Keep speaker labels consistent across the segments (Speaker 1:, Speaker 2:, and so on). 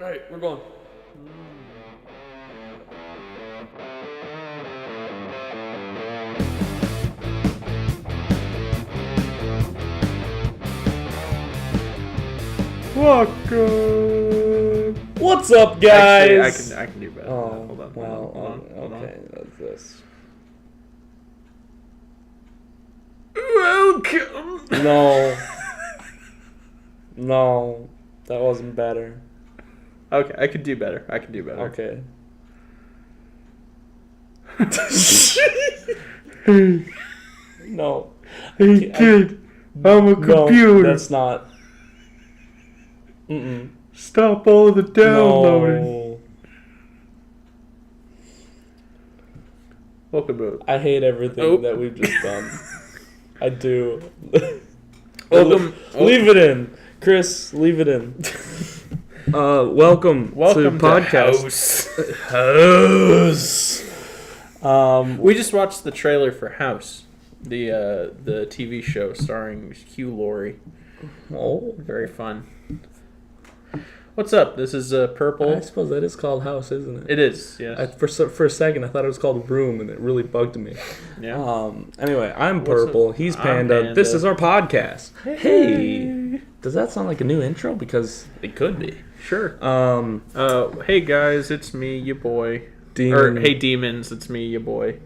Speaker 1: Alright, we're going.
Speaker 2: Welcome.
Speaker 1: What's up, guys?
Speaker 2: Actually, I can do better.
Speaker 1: Oh,
Speaker 2: Hold on.
Speaker 1: well,
Speaker 2: Hold on.
Speaker 1: okay, that's this.
Speaker 2: Welcome.
Speaker 1: No, that wasn't better.
Speaker 2: Okay, I could do better.
Speaker 1: Okay. No.
Speaker 2: Hey kid, I'm a computer.
Speaker 1: No, that's not. Mm-mm.
Speaker 2: Stop all the downloading.
Speaker 1: No.
Speaker 2: Welcome to
Speaker 1: I hate everything
Speaker 2: Oh.
Speaker 1: that we've just done. I do.
Speaker 2: Welcome.
Speaker 1: Leave it in. Chris, leave it in. Welcome to podcast.
Speaker 2: House. We just watched the trailer for House, the TV show starring Hugh Laurie.
Speaker 1: Oh,
Speaker 2: Very fun. What's up? This is Purple.
Speaker 1: I suppose that is called House, isn't it?
Speaker 2: It is, yes.
Speaker 1: For a second, I thought it was called Room, and it really bugged me.
Speaker 2: Yeah.
Speaker 1: Anyway, I'm
Speaker 2: What's
Speaker 1: Purple.
Speaker 2: up?
Speaker 1: He's
Speaker 2: I'm
Speaker 1: Panda.
Speaker 2: Panda.
Speaker 1: This is our podcast.
Speaker 2: Hey.
Speaker 1: Does that sound like a new intro? Because it could be.
Speaker 2: Sure.
Speaker 1: Um,
Speaker 2: Hey guys, it's me, your boy.
Speaker 1: Demon.
Speaker 2: Or hey demons, it's me, your boy.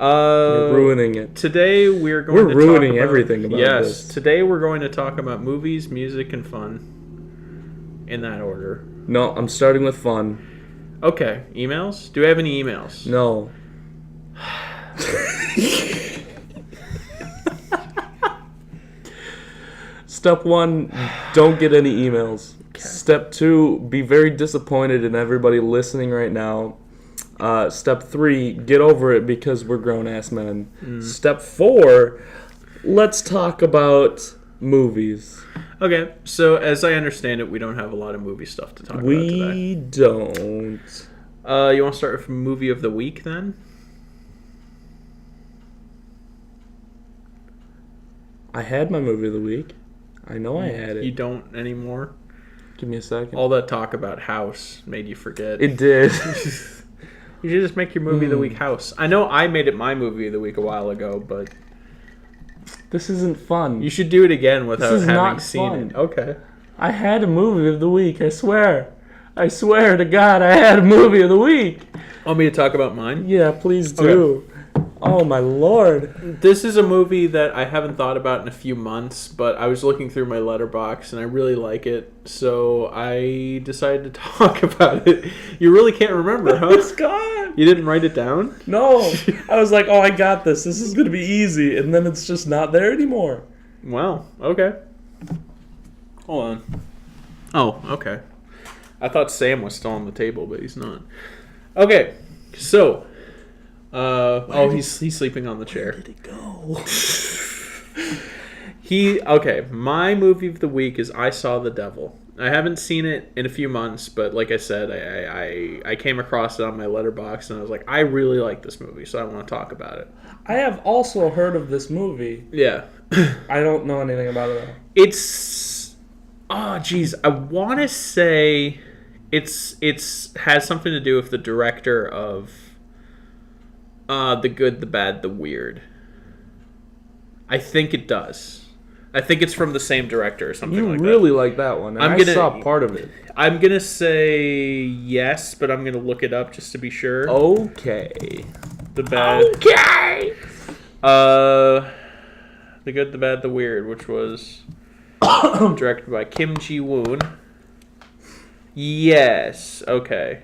Speaker 1: You're ruining it.
Speaker 2: Today we're going to
Speaker 1: ruining
Speaker 2: talk about,
Speaker 1: everything about
Speaker 2: yes,
Speaker 1: this.
Speaker 2: Today we're going to talk about movies, music, and fun. In that order.
Speaker 1: No, I'm starting with fun.
Speaker 2: Okay, emails? Do we have any emails?
Speaker 1: No. Step 1, don't get any emails.
Speaker 2: Okay.
Speaker 1: Step 2, be very disappointed in everybody listening right now. Step 3, get over it because we're grown-ass men. Step 4, let's talk about movies.
Speaker 2: Okay, so as I understand it, we don't have a lot of movie stuff to talk about today.
Speaker 1: We don't.
Speaker 2: You want to start with movie of the week then?
Speaker 1: I had my movie of the week. I know I had it.
Speaker 2: You don't anymore?
Speaker 1: Give me a second.
Speaker 2: All that talk about House made you forget.
Speaker 1: It did.
Speaker 2: You should just make your movie of the week House. I know I made it my movie of the week a while ago, but
Speaker 1: This isn't fun.
Speaker 2: you should do it again without
Speaker 1: is
Speaker 2: having
Speaker 1: not
Speaker 2: seen
Speaker 1: fun.
Speaker 2: it. Okay.
Speaker 1: I had a movie of the week, I swear. I swear to God, I had a movie of the week.
Speaker 2: Want me to talk about mine?
Speaker 1: Yeah, please do. Oh, my Lord.
Speaker 2: This is a movie that I haven't thought about in a few months, but I was looking through my letterbox and I really like it, so I decided to talk about it. You really can't remember, huh?
Speaker 1: It's gone.
Speaker 2: You didn't write it down?
Speaker 1: No. I was like, oh, I got this. This is going to be easy. And then it's just not there anymore.
Speaker 2: Wow. Okay. Hold on. Oh, okay. I thought Sam was still on the table, but he's not. Okay, so. He's sleeping on the chair.
Speaker 1: Where did it go?
Speaker 2: Okay, my movie of the week is I Saw the Devil. I haven't seen it in a few months, but like I said, I came across it on my letterbox and I was like, I really like this movie, so I want to talk about it.
Speaker 1: I have also heard of this movie.
Speaker 2: Yeah.
Speaker 1: I don't know anything about it though.
Speaker 2: It's I want to say it's has something to do with the director of The Good, the Bad, the Weird. I think it does. I think it's from the same director or something like that.
Speaker 1: You really like that one. And I saw part of it.
Speaker 2: I'm going to say yes, but I'm going to look it up just to be sure.
Speaker 1: Okay.
Speaker 2: The Bad.
Speaker 1: Okay.
Speaker 2: The Good, the Bad, the Weird, which was directed by Kim Ji-woon. Yes. Okay.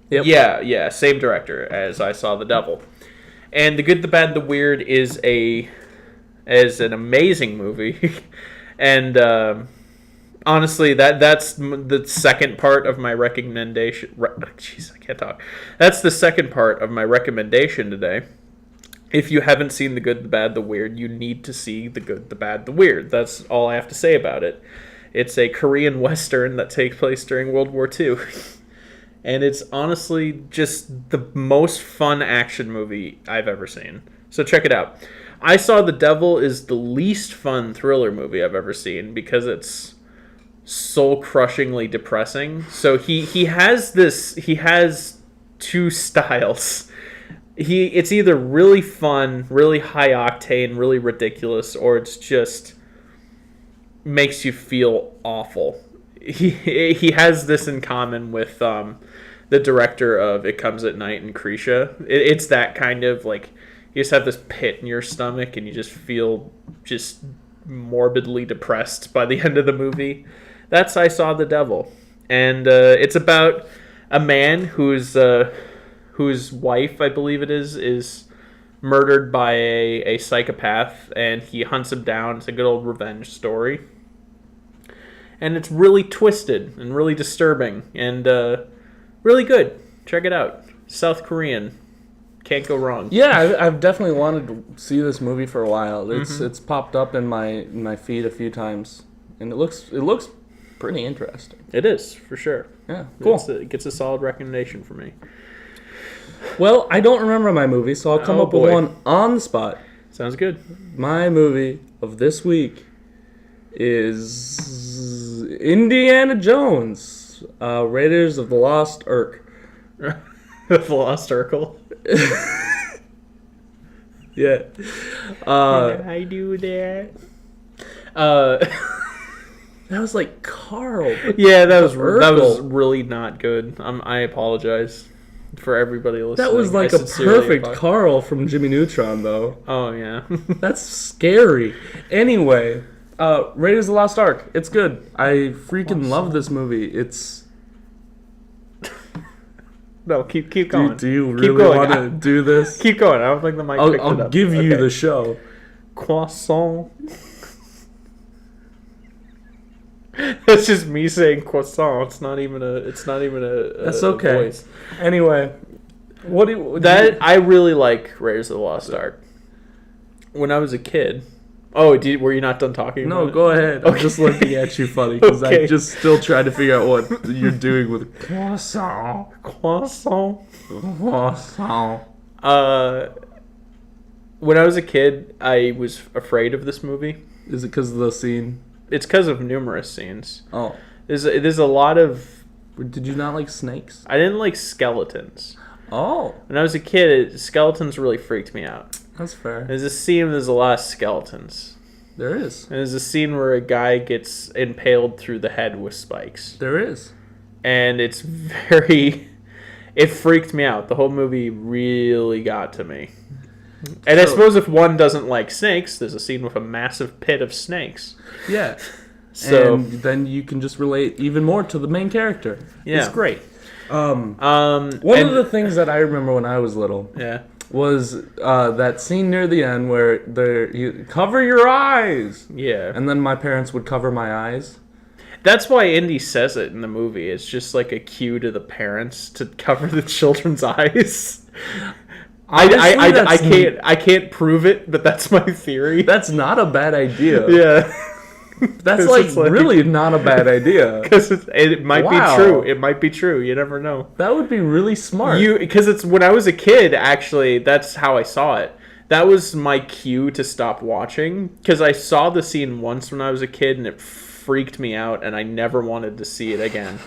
Speaker 1: Yep.
Speaker 2: Yeah, same director as I Saw the Devil. And The Good, the Bad, the Weird is an amazing movie. And honestly, that's the second part of my recommendation. Jeez, I can't talk. That's the second part of my recommendation today. If you haven't seen The Good, the Bad, the Weird, you need to see The Good, the Bad, the Weird. That's all I have to say about it. It's a Korean Western that takes place during World War II. And it's honestly just the most fun action movie I've ever seen. So check it out. I Saw the Devil is the least fun thriller movie I've ever seen because it's soul-crushingly depressing. So he has two styles. It's either really fun, really high octane, really ridiculous, or it's just makes you feel awful. He has this in common with the director of It Comes at Night and Krisha. It's that kind of like you just have this pit in your stomach and you just feel just morbidly depressed by the end of the movie. That's I Saw the Devil, and it's about a man whose wife, I believe it is murdered by a psychopath, and he hunts him down. It's a good old revenge story, and it's really twisted and really disturbing and really good. Check it out. South Korean. Can't go wrong.
Speaker 1: Yeah, I've definitely wanted to see this movie for a while. It's popped up in my feed a few times, and it looks pretty interesting.
Speaker 2: It is, for sure.
Speaker 1: Yeah, cool.
Speaker 2: It gets a solid recommendation for me.
Speaker 1: Well, I don't remember my movie, so I'll come up with one on the spot.
Speaker 2: Sounds good.
Speaker 1: My movie of this week is Indiana Jones, Raiders of the Lost Ark.
Speaker 2: The Lost Urkel.
Speaker 1: Yeah.
Speaker 2: I do that.
Speaker 1: That was like Carl.
Speaker 2: Yeah, that was really not good. I apologize for everybody listening.
Speaker 1: That was like a perfect Carl from Jimmy Neutron, though.
Speaker 2: Oh yeah.
Speaker 1: That's scary. Anyway, Raiders of the Lost Ark. It's good. I freaking love this movie. It's.
Speaker 2: No, keep going.
Speaker 1: Do you really want to do this?
Speaker 2: Keep going. I don't think the mic picked it up.
Speaker 1: I'll give you the show.
Speaker 2: Croissant. It's just me saying croissant. It's not even a.
Speaker 1: That's okay.
Speaker 2: Voice.
Speaker 1: Anyway,
Speaker 2: I really like Raiders of the Lost Ark. When I was a kid. Oh, were you not done talking?
Speaker 1: No,
Speaker 2: about
Speaker 1: go ahead. Okay. I'm just looking at you funny because I just still try to figure out what you're doing with croissant.
Speaker 2: Croissant.
Speaker 1: Croissant.
Speaker 2: When I was a kid, I was afraid of this movie.
Speaker 1: Is it because of the scene?
Speaker 2: It's because of numerous scenes.
Speaker 1: Oh.
Speaker 2: There's a lot of...
Speaker 1: Did you not like snakes?
Speaker 2: I didn't like skeletons.
Speaker 1: Oh.
Speaker 2: When I was a kid, skeletons really freaked me out.
Speaker 1: That's fair.
Speaker 2: There's a scene where there's a lot of skeletons.
Speaker 1: There is.
Speaker 2: And there's a scene where a guy gets impaled through the head with spikes.
Speaker 1: There is.
Speaker 2: And it's very... It freaked me out. The whole movie really got to me. And I suppose if one doesn't like snakes, there's a scene with a massive pit of snakes.
Speaker 1: Yeah.
Speaker 2: So
Speaker 1: and then you can just relate even more to the main character.
Speaker 2: Yeah.
Speaker 1: It's great. One of the things that I remember when I was little was that scene near the end where you cover your eyes.
Speaker 2: Yeah.
Speaker 1: And then my parents would cover my eyes.
Speaker 2: That's why Indy says it in the movie. It's just like a cue to the parents to cover the children's eyes. Honestly, I can't prove it, but that's my theory.
Speaker 1: That's not a bad idea.
Speaker 2: Yeah.
Speaker 1: That's like really not a bad idea.
Speaker 2: Because it might be true. It might be true. You never know.
Speaker 1: That would be really smart.
Speaker 2: Because it's when I was a kid, actually, that's how I saw it. That was my cue to stop watching. Because I saw the scene once when I was a kid, and it freaked me out, and I never wanted to see it again.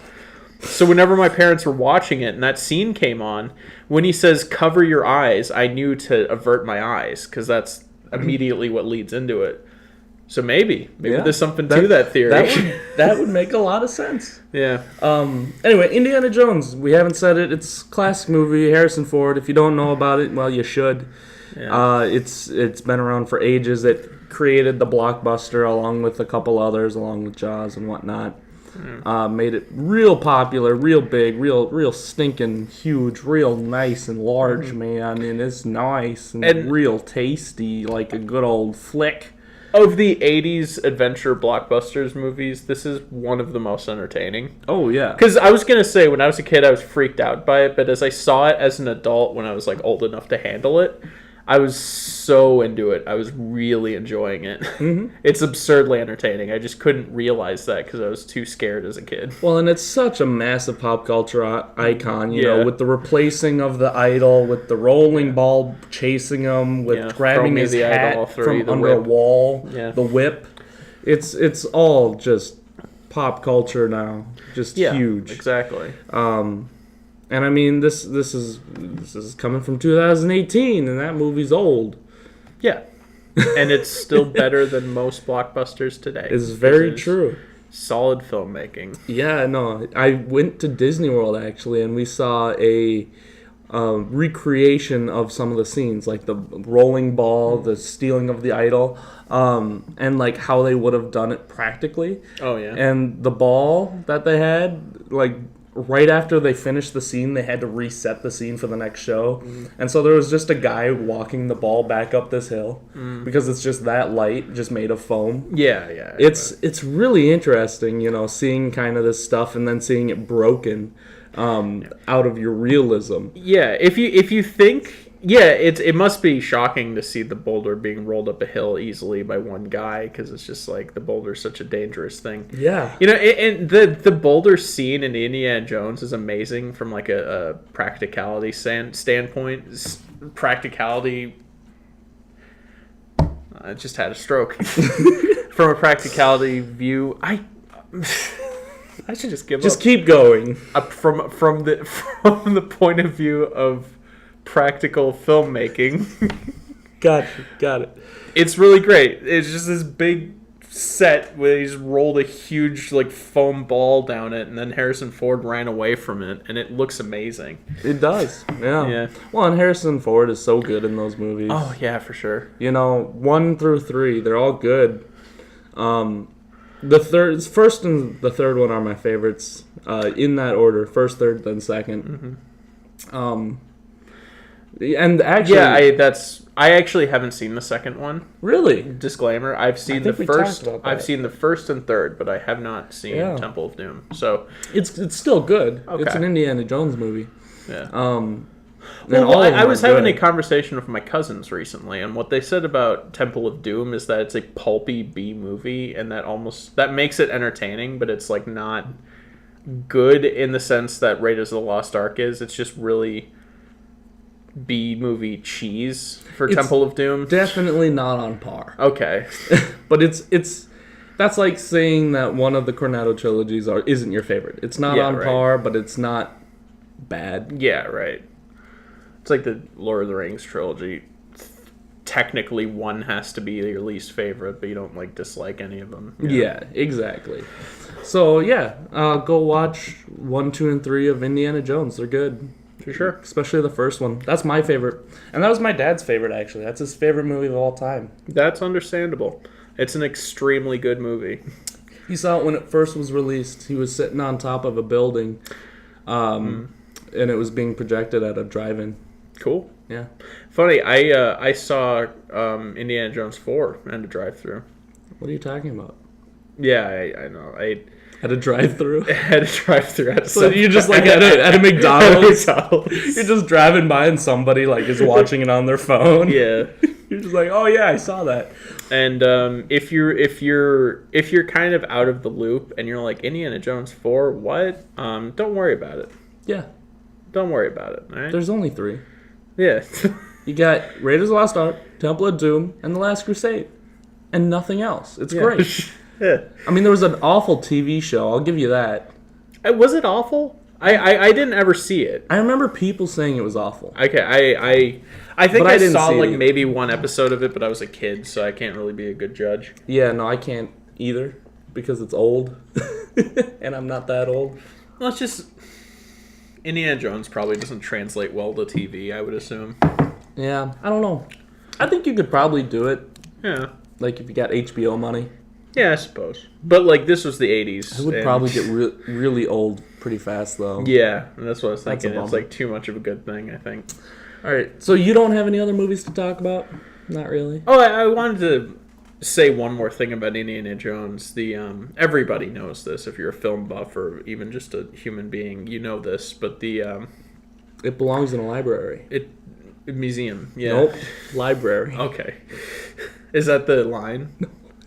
Speaker 2: So whenever my parents were watching it and that scene came on, when he says cover your eyes, I knew to avert my eyes because that's immediately what leads into it. So maybe there's something to that theory.
Speaker 1: That would make a lot of sense.
Speaker 2: Yeah.
Speaker 1: Anyway, Indiana Jones. We haven't said it. It's a classic movie. Harrison Ford. If you don't know about it, well, you should. Yeah. It's been around for ages. It created the blockbuster along with a couple others, along with Jaws and whatnot. Made it real popular, real big, real stinking huge, real nice and large, man. And it's nice and real tasty, like a good old flick.
Speaker 2: Of the 80s adventure blockbusters movies, this is one of the most entertaining.
Speaker 1: Oh, yeah.
Speaker 2: Because I was going to say, when I was a kid, I was freaked out by it, but as I saw it as an adult, when I was like old enough to handle it, I was so into it. I was really enjoying it. Mm-hmm. It's absurdly entertaining. I just couldn't realize that because I was too scared as a kid.
Speaker 1: Well, and it's such a massive pop culture icon, you know, with the replacing of the idol, with the rolling ball chasing him, with grabbing his hat from under a wall, the whip. It's all just pop culture now, just huge.
Speaker 2: Exactly.
Speaker 1: And I mean, this is coming from 2018, and that movie's old.
Speaker 2: Yeah, and it's still better than most blockbusters today.
Speaker 1: It's very true.
Speaker 2: Solid filmmaking.
Speaker 1: Yeah, no, I went to Disney World actually, and we saw a recreation of some of the scenes, like the rolling ball, the stealing of the idol, and like how they would have done it practically.
Speaker 2: Oh yeah.
Speaker 1: And the ball that they had, like right after they finished the scene, they had to reset the scene for the next show. And so there was just a guy walking the ball back up this hill because it's just that light, just made of foam.
Speaker 2: Yeah.
Speaker 1: It's really interesting, you know, seeing kind of this stuff and then seeing it broken out of your realism.
Speaker 2: Yeah, if you think, it must be shocking to see the boulder being rolled up a hill easily by one guy, because it's just like the boulder's such a dangerous thing.
Speaker 1: Yeah,
Speaker 2: you know, and the boulder scene in Indiana Jones is amazing from like a practicality standpoint. Practicality. I just had a stroke. From a practicality view, I should just give up.
Speaker 1: Just keep going.
Speaker 2: From the point of view of practical filmmaking.
Speaker 1: Got it.
Speaker 2: It's really great. It's just this big set where he's rolled a huge like foam ball down it, and then Harrison Ford ran away from it, and it looks amazing.
Speaker 1: It does. Yeah. Well, and Harrison Ford is so good in those movies.
Speaker 2: Oh yeah, for sure.
Speaker 1: You know, 1 through 3, they're all good. The first and the third one are my favorites, in that order: first, third, then second. And actually,
Speaker 2: I actually haven't seen the second one.
Speaker 1: Really?
Speaker 2: Disclaimer: I've seen the first. I've seen the first and third, but I have not seen Temple of Doom. So
Speaker 1: it's still good.
Speaker 2: Okay.
Speaker 1: It's an Indiana Jones movie.
Speaker 2: Yeah.
Speaker 1: I
Speaker 2: was having a conversation with my cousins recently, and what they said about Temple of Doom is that it's a pulpy B movie, and that makes it entertaining, but it's like not good in the sense that Raiders of the Lost Ark is. It's just really B movie cheese for Temple of Doom.
Speaker 1: Definitely not on par.
Speaker 2: Okay.
Speaker 1: But it's that's like saying that one of the Cornetto trilogies isn't your favorite. It's not on par, but it's not bad.
Speaker 2: Yeah, right. It's like the Lord of the Rings trilogy. Technically, one has to be your least favorite, but you don't like dislike any of them.
Speaker 1: Yeah, exactly. So go watch 1, 2, and 3 of Indiana Jones. They're good.
Speaker 2: For sure.
Speaker 1: Especially the first one. That's my favorite. And that was my dad's favorite, actually. That's his favorite movie of all time.
Speaker 2: That's understandable. It's an extremely good movie.
Speaker 1: He saw it when it first was released. He was sitting on top of a building, and it was being projected at a drive-in.
Speaker 2: Cool.
Speaker 1: Yeah.
Speaker 2: Funny, I saw Indiana Jones 4 and a drive-through.
Speaker 1: What are you talking about?
Speaker 2: Yeah, I know.
Speaker 1: At a drive-through?
Speaker 2: At a drive-through.
Speaker 1: So you're just like at a McDonald's. You're just driving by and somebody like is watching it on their phone.
Speaker 2: Yeah.
Speaker 1: You're just like, oh yeah, I saw that.
Speaker 2: And if you're kind of out of the loop and you're like, Indiana Jones 4, what? Don't worry about it.
Speaker 1: Yeah.
Speaker 2: Don't worry about it. All right?
Speaker 1: There's only 3.
Speaker 2: Yeah.
Speaker 1: You got Raiders of the Lost Ark, Temple of Doom, and The Last Crusade. And nothing else. It's great.
Speaker 2: Yeah.
Speaker 1: I mean, there was an awful TV show. I'll give you that.
Speaker 2: Was it awful? I didn't ever see it.
Speaker 1: I remember people saying it was awful.
Speaker 2: Okay, I think I saw like
Speaker 1: it.
Speaker 2: maybe one episode of it, but I was a kid, so I can't really be a good judge.
Speaker 1: Yeah, no, I can't either because it's old. And I'm not that old.
Speaker 2: Well, it's just Indiana Jones probably doesn't translate well to TV, I would assume.
Speaker 1: Yeah, I don't know. I think you could probably do it.
Speaker 2: Yeah.
Speaker 1: Like if you got HBO money.
Speaker 2: Yeah, I suppose. But like this was the 80s.
Speaker 1: It would probably get really old pretty fast though.
Speaker 2: Yeah, that's what I was thinking.
Speaker 1: It's
Speaker 2: like too much of a good thing, I think.
Speaker 1: All right, so you don't have any other movies to talk about? Not really.
Speaker 2: Oh, I wanted to say one more thing about Indiana Jones. The everybody knows this. If you're a film buff or even just a human being, you know this. But the
Speaker 1: it belongs in a library.
Speaker 2: Museum. Yeah.
Speaker 1: Nope. Library.
Speaker 2: Okay. Is that the line?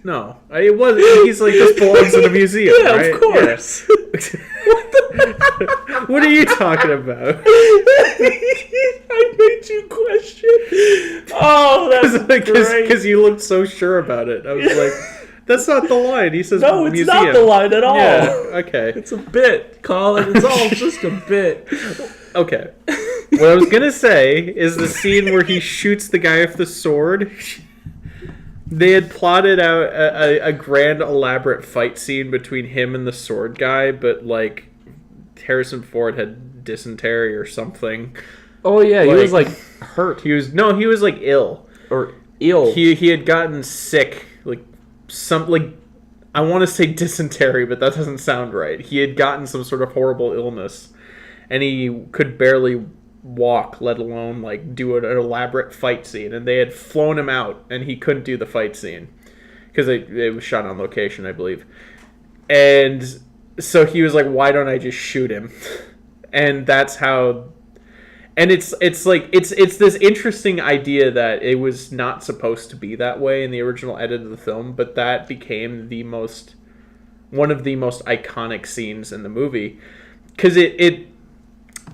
Speaker 2: No. It was. He's like, this belongs in a museum.
Speaker 1: Yeah,
Speaker 2: right?
Speaker 1: of course.
Speaker 2: Yeah. What are you talking about?
Speaker 1: I made you question. Oh, that's great.
Speaker 2: Because you looked so sure about it. I was like, That's not the line. He says
Speaker 1: No, it's
Speaker 2: museum.
Speaker 1: not the line at all.
Speaker 2: Yeah, okay.
Speaker 1: It's a bit, Colin. It's all just a bit.
Speaker 2: Okay. What I was going to say is the scene where he shoots the guy with the sword. They had plotted out a grand, elaborate fight scene between him and the sword guy, but, like, Harrison Ford had dysentery or something.
Speaker 1: Oh, yeah, he was, like, hurt.
Speaker 2: He was like, ill.
Speaker 1: Or ill.
Speaker 2: He had gotten sick, I want to say dysentery, but that doesn't sound right. He had gotten some sort of horrible illness, and he could barely walk, let alone like do an elaborate fight scene. And they had flown him out, and he couldn't do the fight scene because it was shot on location, I believe. And so he was like, "Why don't I just shoot him?" And that's how. And it's this interesting idea that it was not supposed to be that way in the original edit of the film, but that became one of the most iconic scenes in the movie, because it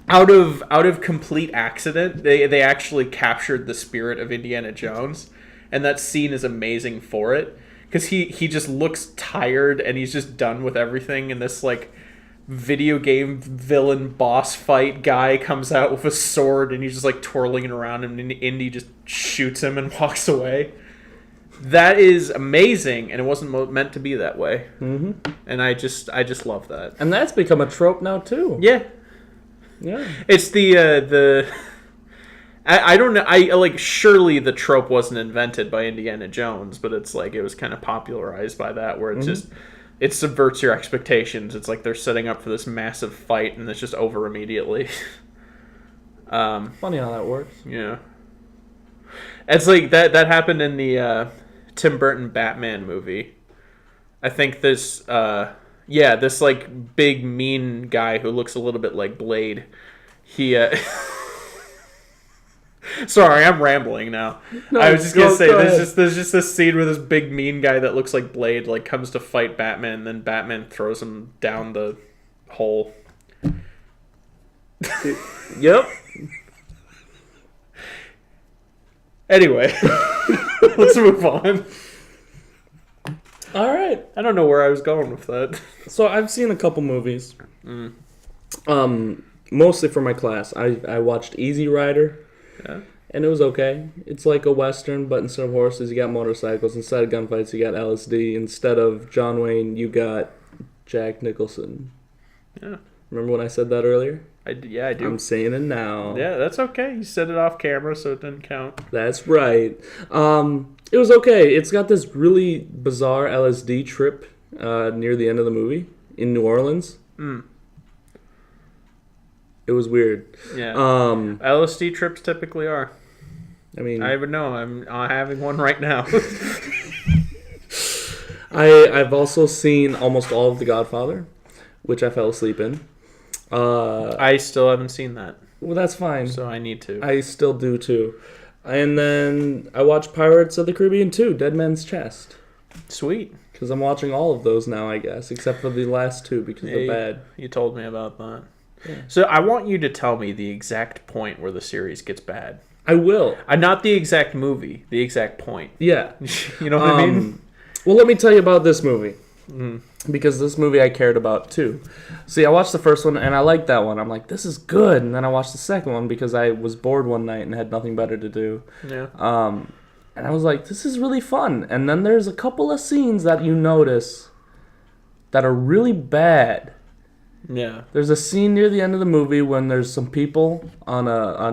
Speaker 2: out of complete accident they actually captured the spirit of Indiana Jones, and that scene is amazing for it, because he just looks tired and he's just done with everything, and this like video game villain boss fight guy comes out with a sword and he's just like twirling it around him, and Indy just shoots him and walks away. That is amazing, and it wasn't meant to be that way. Mm-hmm. And I just love that.
Speaker 1: And that's become a trope now too.
Speaker 2: Yeah. It's the I don't know. I like, surely the trope wasn't invented by Indiana Jones, but it's like it was kind of popularized by that, where it's just it subverts your expectations. It's like they're setting up for this massive fight, and it's just over immediately.
Speaker 1: Funny how that works.
Speaker 2: Yeah. It's like that happened in the Tim Burton Batman movie. I think this this like big mean guy who looks a little bit like Blade. He Sorry, I'm rambling now. No, I was just gonna say there's just this scene where this big mean guy that looks like Blade like comes to fight Batman, and then Batman throws him down the hole.
Speaker 1: Yep.
Speaker 2: Anyway, let's move on.
Speaker 1: All right.
Speaker 2: I don't know where I was going with that.
Speaker 1: So I've seen a couple movies. Mostly for my class. I watched Easy Rider.
Speaker 2: Yeah.
Speaker 1: And it was okay. It's like a Western, but instead of horses, you got motorcycles. Instead of gunfights, you got LSD. Instead of John Wayne, you got Jack Nicholson. Yeah. Remember when I said that earlier?
Speaker 2: I do.
Speaker 1: I'm saying it now.
Speaker 2: Yeah, that's okay. You said it off camera, so it didn't count.
Speaker 1: That's right. It was okay. It's got this really bizarre LSD trip near the end of the movie in New Orleans. It was weird.
Speaker 2: Yeah. LSD trips typically are.
Speaker 1: I mean,
Speaker 2: I would know. I'm having one right now.
Speaker 1: I've also seen almost all of The Godfather, which I fell asleep in.
Speaker 2: I still haven't seen that.
Speaker 1: Well, that's fine.
Speaker 2: So I need to.
Speaker 1: I still do too. And then I watched Pirates of the Caribbean 2, Dead Man's Chest.
Speaker 2: Sweet.
Speaker 1: Because I'm watching all of those now, I guess, except for the last two because they're bad.
Speaker 2: You told me about that. Yeah. So I want you to tell me the exact point where the series gets bad.
Speaker 1: I will.
Speaker 2: Not the exact movie, the exact point.
Speaker 1: Yeah.
Speaker 2: You know what I mean?
Speaker 1: Well, let me tell you about this movie. Because this movie I cared about too. See, I watched the first one and I liked that one. I'm like, this is good. And then I watched the second one because I was bored one night and had nothing better to do.
Speaker 2: Yeah.
Speaker 1: And I was like, this is really fun. And then there's a couple of scenes that you notice that are really bad.
Speaker 2: Yeah.
Speaker 1: There's a scene near the end of the movie when there's some people on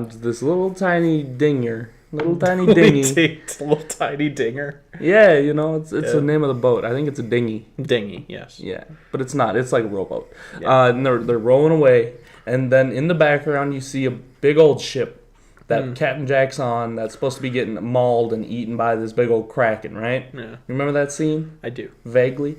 Speaker 1: this little tiny dinger. Little tiny dinghy.
Speaker 2: Little tiny dinger.
Speaker 1: Yeah, you know, it's the name of the boat. I think it's a dinghy.
Speaker 2: Dinghy, yes.
Speaker 1: Yeah, but it's not. It's like a rowboat.
Speaker 2: Yeah.
Speaker 1: And they're rowing away, and then in the background you see a big old ship that Captain Jack's on that's supposed to be getting mauled and eaten by this big old kraken, right?
Speaker 2: Yeah.
Speaker 1: Remember that scene?
Speaker 2: I do.
Speaker 1: Vaguely.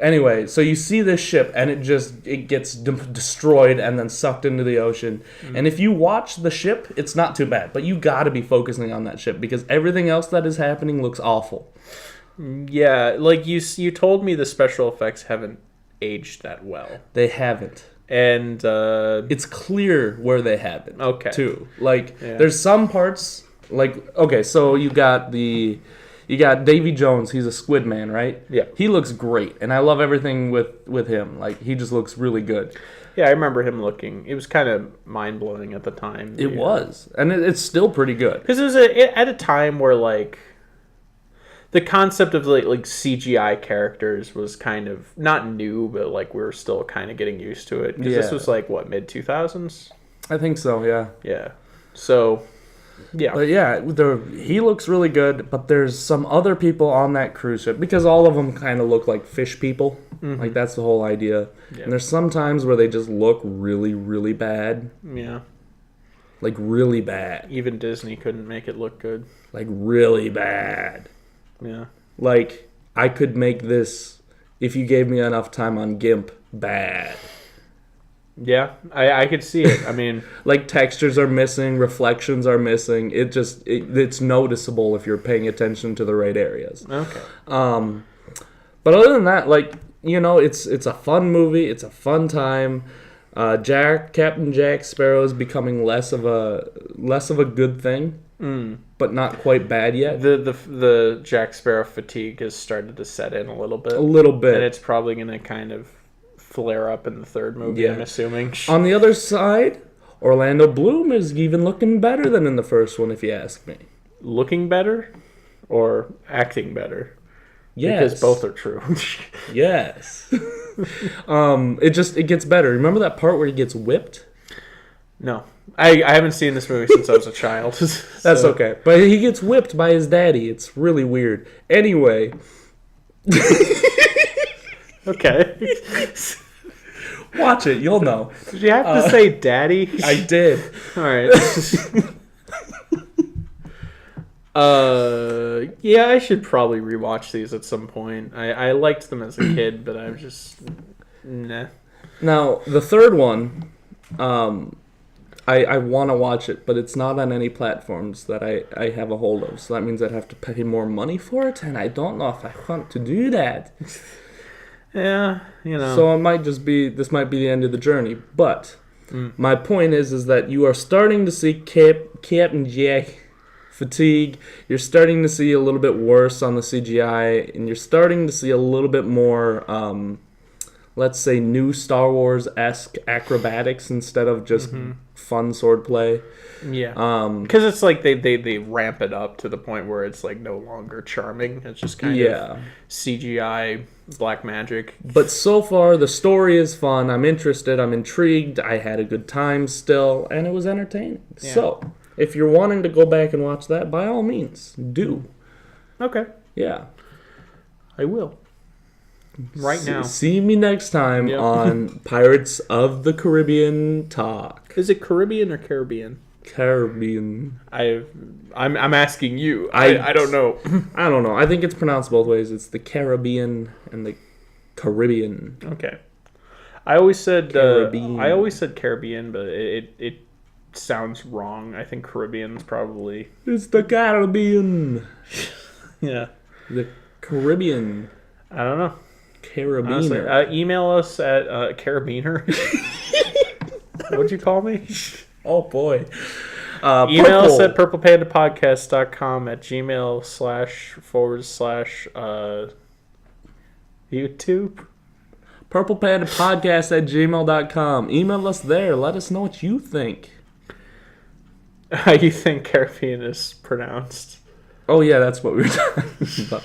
Speaker 1: Anyway, so you see this ship, and it gets destroyed and then sucked into the ocean. And if you watch the ship, it's not too bad. But you got to be focusing on that ship because everything else that is happening looks awful.
Speaker 2: Yeah, like you told me the special effects haven't aged that well.
Speaker 1: They haven't.
Speaker 2: And
Speaker 1: it's clear where they haven't.
Speaker 2: Okay.
Speaker 1: Too. Like, there's some parts, like, okay, so you got the You got Davy Jones. He's a Squid Man, right?
Speaker 2: Yeah.
Speaker 1: He looks great, and I love everything with him. Like, he just looks really good.
Speaker 2: Yeah, I remember him looking. It was kind of mind-blowing at the time.
Speaker 1: It was. And it's still pretty good.
Speaker 2: Because it was at a time where, like, the concept of, like CGI characters was kind of, not new, but, like, we were still kind of getting used to it. Because this was, like, what, mid-2000s?
Speaker 1: I think so, yeah.
Speaker 2: Yeah. So, yeah.
Speaker 1: But, yeah, he looks really good, but there's some other people on that cruise ship, because all of them kind of look like fish people. Mm-hmm. Like, that's the whole idea. Yeah. And there's some times where they just look really, really bad.
Speaker 2: Yeah.
Speaker 1: Like, really bad.
Speaker 2: Even Disney couldn't make it look good.
Speaker 1: Like, really bad.
Speaker 2: Yeah.
Speaker 1: Like, I could make this, if you gave me enough time on GIMP, bad.
Speaker 2: Yeah, I could see it. I mean...
Speaker 1: like, textures are missing, reflections are missing. It's noticeable if you're paying attention to the right areas.
Speaker 2: Okay.
Speaker 1: But other than that, like, you know, it's a fun movie. It's a fun time. Captain Jack Sparrow is becoming less of a good thing, but not quite bad yet.
Speaker 2: The Jack Sparrow fatigue has started to set in a little bit.
Speaker 1: A little bit,
Speaker 2: and it's probably going to kind of flare up in the third movie. Yeah. I'm assuming.
Speaker 1: On the other side, Orlando Bloom is even looking better than in the first one, if you ask me.
Speaker 2: Looking better, or acting better?
Speaker 1: Yes.
Speaker 2: Because both are true.
Speaker 1: Yes. It gets better. Remember that part where he gets whipped?
Speaker 2: No. I haven't seen this movie since I was a child.
Speaker 1: That's okay. But he gets whipped by his daddy. It's really weird. Anyway.
Speaker 2: Okay.
Speaker 1: Watch it. You'll know.
Speaker 2: Did you have to say daddy?
Speaker 1: I did.
Speaker 2: All right. Yeah, I should probably rewatch these at some point. I liked them as a kid, but I'm just nah.
Speaker 1: Now, the third one, I want to watch it, but it's not on any platforms that I have a hold of. So that means I'd have to pay more money for it, and I don't know if I want to do that.
Speaker 2: Yeah, you know.
Speaker 1: So this might be the end of the journey. But my point is that you are starting to see Captain Jack fatigue. You're starting to see a little bit worse on the CGI, and you're starting to see a little bit more, let's say, new Star Wars-esque acrobatics instead of just fun swordplay.
Speaker 2: Yeah, because it's like they ramp it up to the point where it's like no longer charming. It's just kind of CGI black magic.
Speaker 1: But so far, the story is fun. I'm interested. I'm intrigued. I had a good time still, and it was entertaining. Yeah. So, if you're wanting to go back and watch that, by all means, do.
Speaker 2: Okay.
Speaker 1: Yeah.
Speaker 2: I will. Right now.
Speaker 1: See me next time on Pirates of the Caribbean Talk.
Speaker 2: Is it Caribbean or Caribbean?
Speaker 1: Caribbean.
Speaker 2: I'm asking you. I don't know.
Speaker 1: I don't know. I think it's pronounced both ways. It's the Caribbean and the Caribbean.
Speaker 2: Okay. I always said
Speaker 1: Caribbean.
Speaker 2: but it sounds wrong. I think Caribbean's probably.
Speaker 1: It's the Caribbean.
Speaker 2: Yeah.
Speaker 1: The Caribbean.
Speaker 2: I don't know.
Speaker 1: Carabiner.
Speaker 2: Honestly, email us at Carabiner. What'd you call me?
Speaker 1: Oh boy.
Speaker 2: Email us at purplepandapodcast.com at gmail / YouTube.
Speaker 1: purplepandapodcast@gmail.com. Email us there. Let us know what you think.
Speaker 2: How you think Caribbean is pronounced.
Speaker 1: Oh yeah, that's what we were talking about.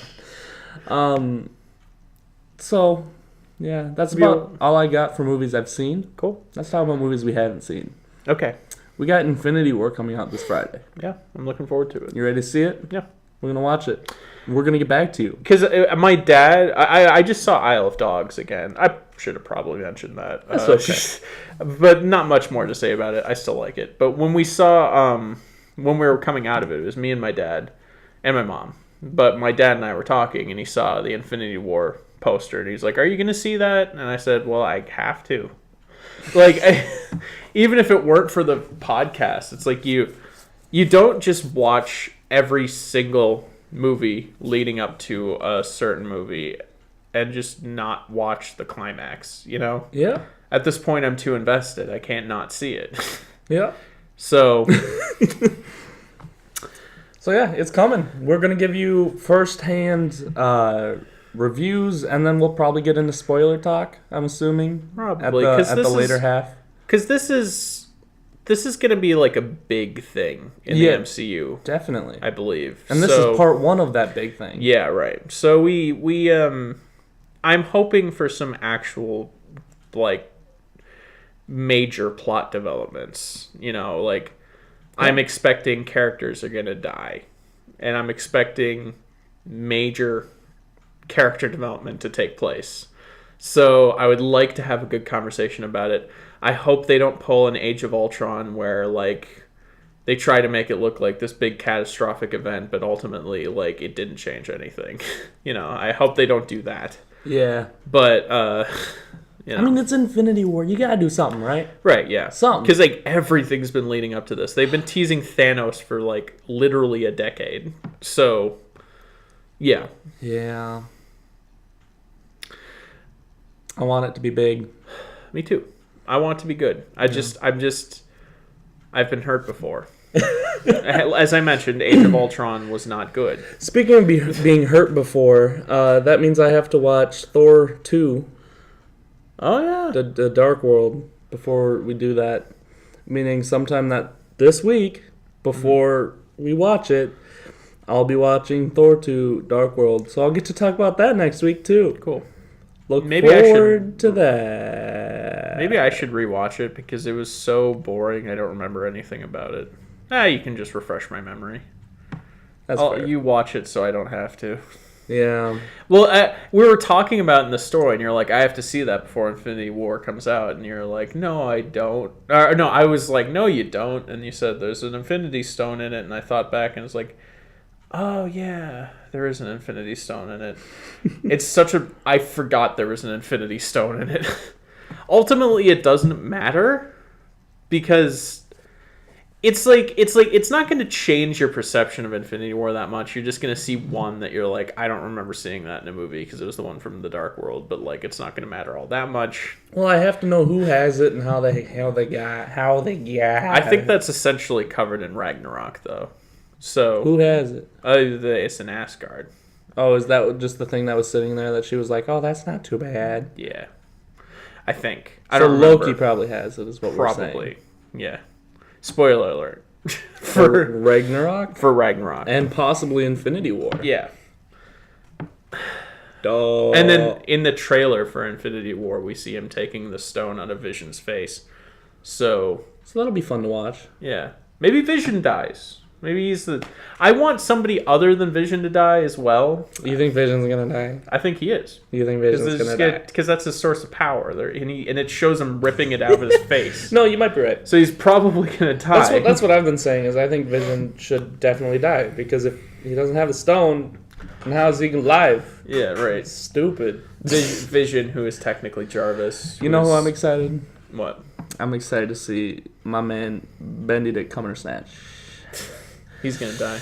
Speaker 1: So, yeah, that's about all I got for movies I've seen.
Speaker 2: Cool.
Speaker 1: Let's talk about movies we haven't seen.
Speaker 2: Okay.
Speaker 1: We got Infinity War coming out this Friday.
Speaker 2: Yeah, I'm looking forward to it.
Speaker 1: You ready to see it?
Speaker 2: Yeah.
Speaker 1: We're going to watch it. We're going to get back to you.
Speaker 2: Because my dad, I just saw Isle of Dogs again. I should have probably mentioned that.
Speaker 1: That's okay.
Speaker 2: But not much more to say about it. I still like it. But when we saw, when we were coming out of it, it was me and my dad and my mom. But my dad and I were talking, and he saw the Infinity War poster, and he's like, "Are you going to see that?" And I said, "Well, I have to." Like, even if it weren't for the podcast, it's like you don't just watch every single movie leading up to a certain movie and just not watch the climax, you know?
Speaker 1: Yeah.
Speaker 2: At this point, I'm too invested. I can't not see it.
Speaker 1: Yeah.
Speaker 2: So,
Speaker 1: So yeah, it's coming. We're gonna give you first-hand reviews, and then we'll probably get into spoiler talk. I'm assuming
Speaker 2: Probably,
Speaker 1: at
Speaker 2: 'cause
Speaker 1: the
Speaker 2: this
Speaker 1: later
Speaker 2: is-
Speaker 1: half.
Speaker 2: Because this is going to be like a big thing in the MCU,
Speaker 1: Definitely.
Speaker 2: I believe.
Speaker 1: And this is part one of that big thing.
Speaker 2: Yeah, right. So I'm hoping for some actual like major plot developments. You know, like I'm expecting characters are going to die, and I'm expecting major character development to take place. So I would like to have a good conversation about it. I hope they don't pull an Age of Ultron where like they try to make it look like this big catastrophic event, but ultimately like it didn't change anything. You know, I hope they don't do that.
Speaker 1: Yeah.
Speaker 2: But you know.
Speaker 1: I mean, it's Infinity War. You gotta do something, right?
Speaker 2: Right, yeah.
Speaker 1: Something.
Speaker 2: Because like everything's been leading up to this. They've been teasing Thanos for like literally a decade. So yeah.
Speaker 1: Yeah. I want it to be big.
Speaker 2: Me too. I want it to be good. I've been hurt before. As I mentioned, Age of Ultron was not good.
Speaker 1: Speaking of being hurt before, that means I have to watch Thor 2,
Speaker 2: Oh yeah.
Speaker 1: the Dark World, before we do that. Meaning sometime this week, before we watch it, I'll be watching Thor 2, Dark World. So I'll get to talk about that next week too.
Speaker 2: Cool.
Speaker 1: Look
Speaker 2: Maybe I
Speaker 1: forward to that.
Speaker 2: Maybe I should rewatch it because it was so boring. I don't remember anything about it. You can just refresh my memory.
Speaker 1: That's fair.
Speaker 2: You watch it so I don't have to.
Speaker 1: Yeah.
Speaker 2: Well, we were talking about it in the store, and you're like, I have to see that before Infinity War comes out. And you're like, no, I don't. No, I was like, no, you don't. And you said there's an Infinity Stone in it. And I thought back and was like, oh, yeah, there is an Infinity Stone in it. I forgot there was an Infinity Stone in it. Ultimately, it doesn't matter because it's not going to change your perception of Infinity War that much. You're just going to see one that you're like, I don't remember seeing that in a movie because it was the one from the Dark World, but like it's not going to matter all that much.
Speaker 1: Well, I have to know who has it and how they got.
Speaker 2: I think that's essentially covered in Ragnarok, though. So
Speaker 1: Who has it?
Speaker 2: It's an Asgard.
Speaker 1: Oh, is that just the thing that was sitting there that she was like, oh, that's not too bad?
Speaker 2: Yeah, I think.
Speaker 1: So Loki probably has it, is what we're saying.
Speaker 2: Probably, yeah. Spoiler alert.
Speaker 1: For Ragnarok?
Speaker 2: For Ragnarok.
Speaker 1: And possibly Infinity War.
Speaker 2: Yeah.
Speaker 1: Duh.
Speaker 2: And then in the trailer for Infinity War, we see him taking the stone out of Vision's face. So
Speaker 1: that'll be fun to watch.
Speaker 2: yeah. Maybe Vision dies. Maybe I want somebody other than Vision to die as well.
Speaker 1: You think Vision's gonna die?
Speaker 2: I think he is.
Speaker 1: You think Vision's gonna die?
Speaker 2: Because that's his source of power. And it shows him ripping it out of his face.
Speaker 1: No, you might be right.
Speaker 2: So he's probably gonna die.
Speaker 1: That's what I've been saying, is I think Vision should definitely die. Because if he doesn't have the stone, then how is he alive?
Speaker 2: Yeah, right.
Speaker 1: It's stupid.
Speaker 2: Vision, who is technically Jarvis.
Speaker 1: You know who I'm excited?
Speaker 2: What?
Speaker 1: I'm excited to see my man Benedict Cumberbatch.
Speaker 2: He's gonna die.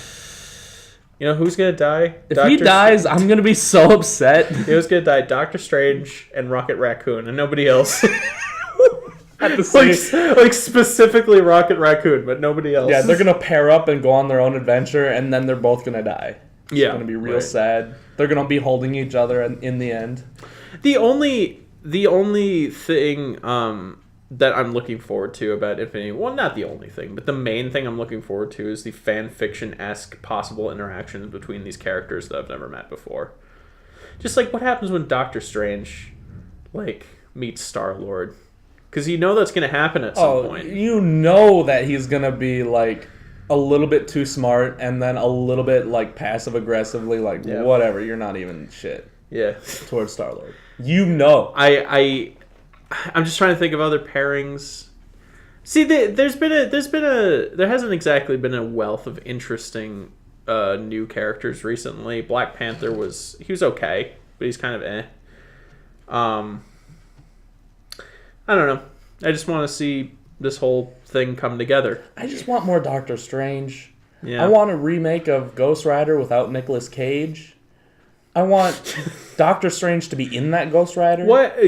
Speaker 2: You know who's gonna die?
Speaker 1: If he dies, I'm gonna be so upset.
Speaker 2: You know who's gonna die? Doctor Strange and Rocket Raccoon, and nobody else.
Speaker 1: At the same,
Speaker 2: like specifically Rocket Raccoon, but nobody else.
Speaker 1: yeah, they're gonna pair up and go on their own adventure, and then they're both gonna die. It's
Speaker 2: Yeah,
Speaker 1: gonna be real
Speaker 2: right.
Speaker 1: sad. They're gonna be holding each other in the end.
Speaker 2: The only thing that I'm looking forward to about Infinity, well, not the only thing, but the main thing I'm looking forward to is the fan fiction-esque possible interactions between these characters that I've never met before. Just like what happens when Doctor Strange, like, meets Star-Lord. Because you know that's going to happen at some point.
Speaker 1: You know that he's gonna be like a little bit too smart, and then a little bit like passive aggressively, like whatever. You're not even shit.
Speaker 2: Yeah.
Speaker 1: Towards Star-Lord. You know.
Speaker 2: I'm just trying to think of other pairings. See, there hasn't exactly been a wealth of interesting new characters recently. Black Panther was okay, but he's kind of eh. I don't know. I just want to see this whole thing come together.
Speaker 1: I just want more Doctor Strange.
Speaker 2: Yeah.
Speaker 1: I want a remake of Ghost Rider without Nicolas Cage. I want Doctor Strange to be in that Ghost Rider.
Speaker 2: What?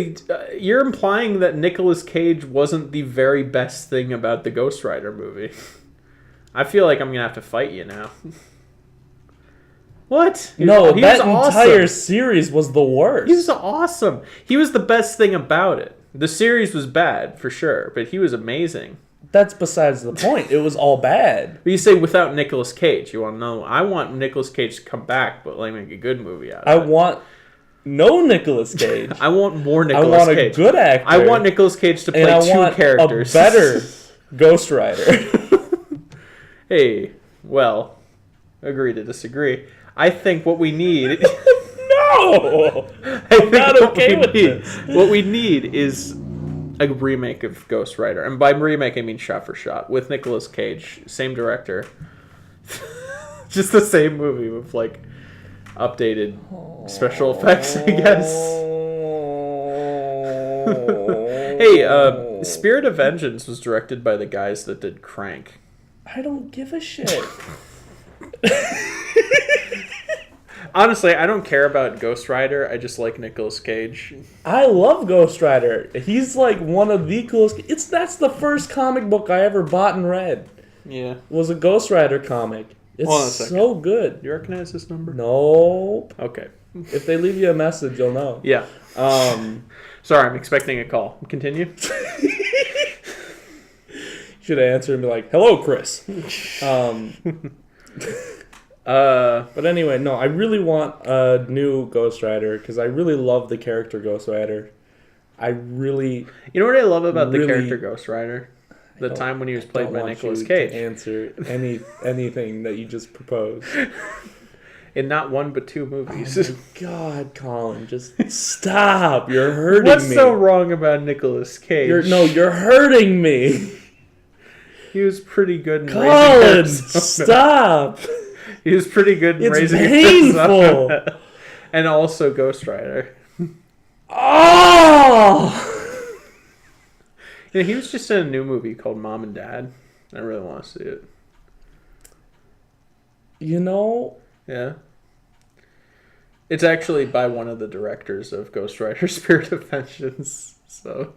Speaker 2: You're implying that Nicolas Cage wasn't the very best thing about the Ghost Rider movie. I feel like I'm going to have to fight you now. What?
Speaker 1: No,
Speaker 2: he
Speaker 1: that
Speaker 2: was awesome.
Speaker 1: entire series was the worst.
Speaker 2: He was awesome. He was the best thing about it. The series was bad, for sure, but he was amazing.
Speaker 1: That's besides the point. It was all bad.
Speaker 2: But you say without Nicolas Cage. You want to know? I want Nicolas Cage to come back, but like make a good movie out of it.
Speaker 1: I want no Nicolas Cage.
Speaker 2: I want more
Speaker 1: I
Speaker 2: Nicolas
Speaker 1: want
Speaker 2: Cage.
Speaker 1: a good actor.
Speaker 2: I want Nicolas Cage to play
Speaker 1: and I
Speaker 2: two
Speaker 1: want
Speaker 2: characters.
Speaker 1: a better Ghost Rider.
Speaker 2: Hey, well, agree to disagree. I think what we need...
Speaker 1: No! I'm not okay with this.
Speaker 2: What we need is a remake of Ghost Rider. And by remake, I mean shot for shot. With Nicolas Cage, same director. Just the same movie with, like, updated special effects, I guess. Hey, Spirit of Vengeance was directed by the guys that did Crank.
Speaker 1: I don't give a shit.
Speaker 2: Honestly, I don't care about Ghost Rider. I just like Nicolas Cage.
Speaker 1: I love Ghost Rider. He's like one of the coolest. That's the first comic book I ever bought and read.
Speaker 2: Yeah.
Speaker 1: Was a Ghost Rider comic. It's so good.
Speaker 2: You recognize this number?
Speaker 1: Nope.
Speaker 2: Okay.
Speaker 1: If they leave you a message, you'll know.
Speaker 2: Yeah. Sorry, I'm expecting a call. Continue.
Speaker 1: Should answer and be like, "Hello, Chris." But anyway, no, I really want a new Ghost Rider because I really love the character Ghost Rider.
Speaker 2: You know what I love about the character Ghost Rider? The time when he was played by Nicolas Cage.
Speaker 1: Answer anything that you just proposed.
Speaker 2: In not one but two movies.
Speaker 1: Oh my God, Colin, just stop! You're hurting
Speaker 2: What's
Speaker 1: me.
Speaker 2: What's so wrong about Nicolas Cage?
Speaker 1: You're hurting me.
Speaker 2: He was pretty good in
Speaker 1: Colin, stop!
Speaker 2: He was pretty good in
Speaker 1: It's
Speaker 2: Raising
Speaker 1: painful.
Speaker 2: And also Ghost Rider.
Speaker 1: Oh!
Speaker 2: Yeah, he was just in a new movie called Mom and Dad. I really want to see it.
Speaker 1: You know?
Speaker 2: Yeah. It's actually by one of the directors of Ghost Rider Spirit of Vengeance. So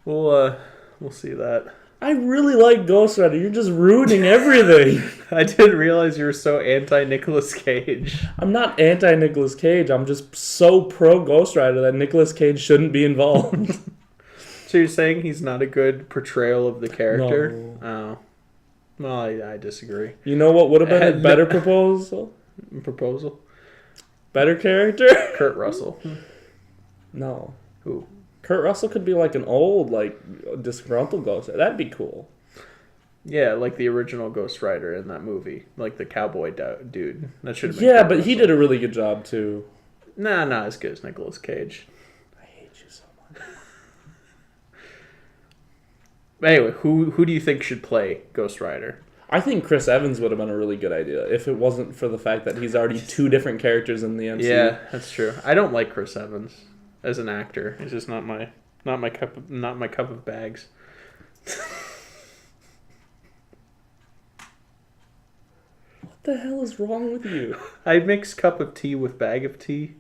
Speaker 2: we'll see that.
Speaker 1: I really like Ghost Rider. You're just ruining everything.
Speaker 2: I didn't realize you were so anti-Nicolas Cage.
Speaker 1: I'm not anti-Nicolas Cage. I'm just so pro-Ghost Rider that Nicolas Cage shouldn't be involved.
Speaker 2: So you're saying he's not a good portrayal of the character?
Speaker 1: No.
Speaker 2: Oh. Well, I disagree.
Speaker 1: You know what would have been a better proposal?
Speaker 2: Proposal?
Speaker 1: Better character?
Speaker 2: Kurt Russell.
Speaker 1: No.
Speaker 2: Who?
Speaker 1: Kurt Russell could be like an old, like, disgruntled Ghost Rider. That'd be cool.
Speaker 2: Yeah, like the original Ghost Rider in that movie. Like the cowboy dude. That should have been
Speaker 1: Yeah,
Speaker 2: Kurt
Speaker 1: but
Speaker 2: Russell.
Speaker 1: he did a really good job, too.
Speaker 2: Nah, not as good as Nicolas Cage.
Speaker 1: I hate you so much.
Speaker 2: Anyway, who do you think should play Ghost Rider?
Speaker 1: I think Chris Evans would have been a really good idea if it wasn't for the fact that he's already two different characters in the MCU.
Speaker 2: Yeah, that's true. I don't like Chris Evans as an actor. He's just not my cup of bags.
Speaker 1: What the hell is wrong with you?
Speaker 2: I mix cup of tea with bag of tea.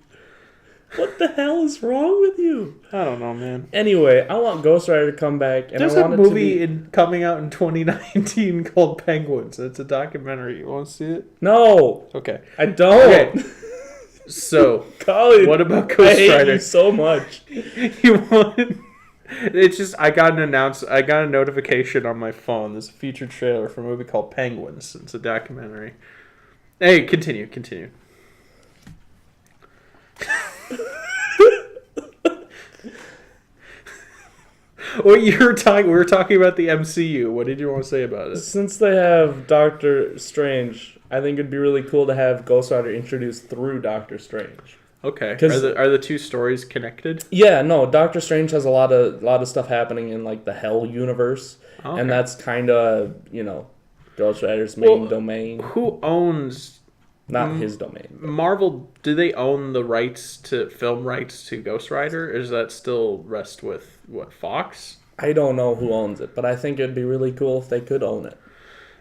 Speaker 1: What the hell is wrong with you?
Speaker 2: I don't know, man.
Speaker 1: Anyway, I want Ghost Rider to come back, and
Speaker 2: There's
Speaker 1: I want
Speaker 2: a
Speaker 1: it
Speaker 2: movie
Speaker 1: to be...
Speaker 2: coming out in 2019 called Penguins. It's a documentary. You want to see it?
Speaker 1: No,
Speaker 2: Okay.
Speaker 1: I don't.
Speaker 2: Okay. So,
Speaker 1: Colin,
Speaker 2: what about
Speaker 1: I
Speaker 2: Ghost
Speaker 1: hate
Speaker 2: Rider?
Speaker 1: you so much.
Speaker 2: You want? It's just I got a notification on my phone. There's a featured trailer for a movie called Penguins. It's a documentary. Hey, continue. Well, we were talking about the MCU. What did you want to say about it?
Speaker 1: Since they have Doctor Strange, I think it'd be really cool to have Ghost Rider introduced through Doctor Strange.
Speaker 2: Okay.
Speaker 1: 'Cause-
Speaker 2: Are the two stories connected?
Speaker 1: Yeah, no, Doctor Strange has a lot of stuff happening in like the Hell universe,
Speaker 2: Okay.
Speaker 1: and that's kind of Ghost Rider's main
Speaker 2: Well,
Speaker 1: domain,
Speaker 2: Who owns
Speaker 1: not his domain.
Speaker 2: Marvel? Do they own the film rights to Ghost Rider? Or does that still rest with Fox?
Speaker 1: I don't know who owns it, but I think it'd be really cool if they could own it.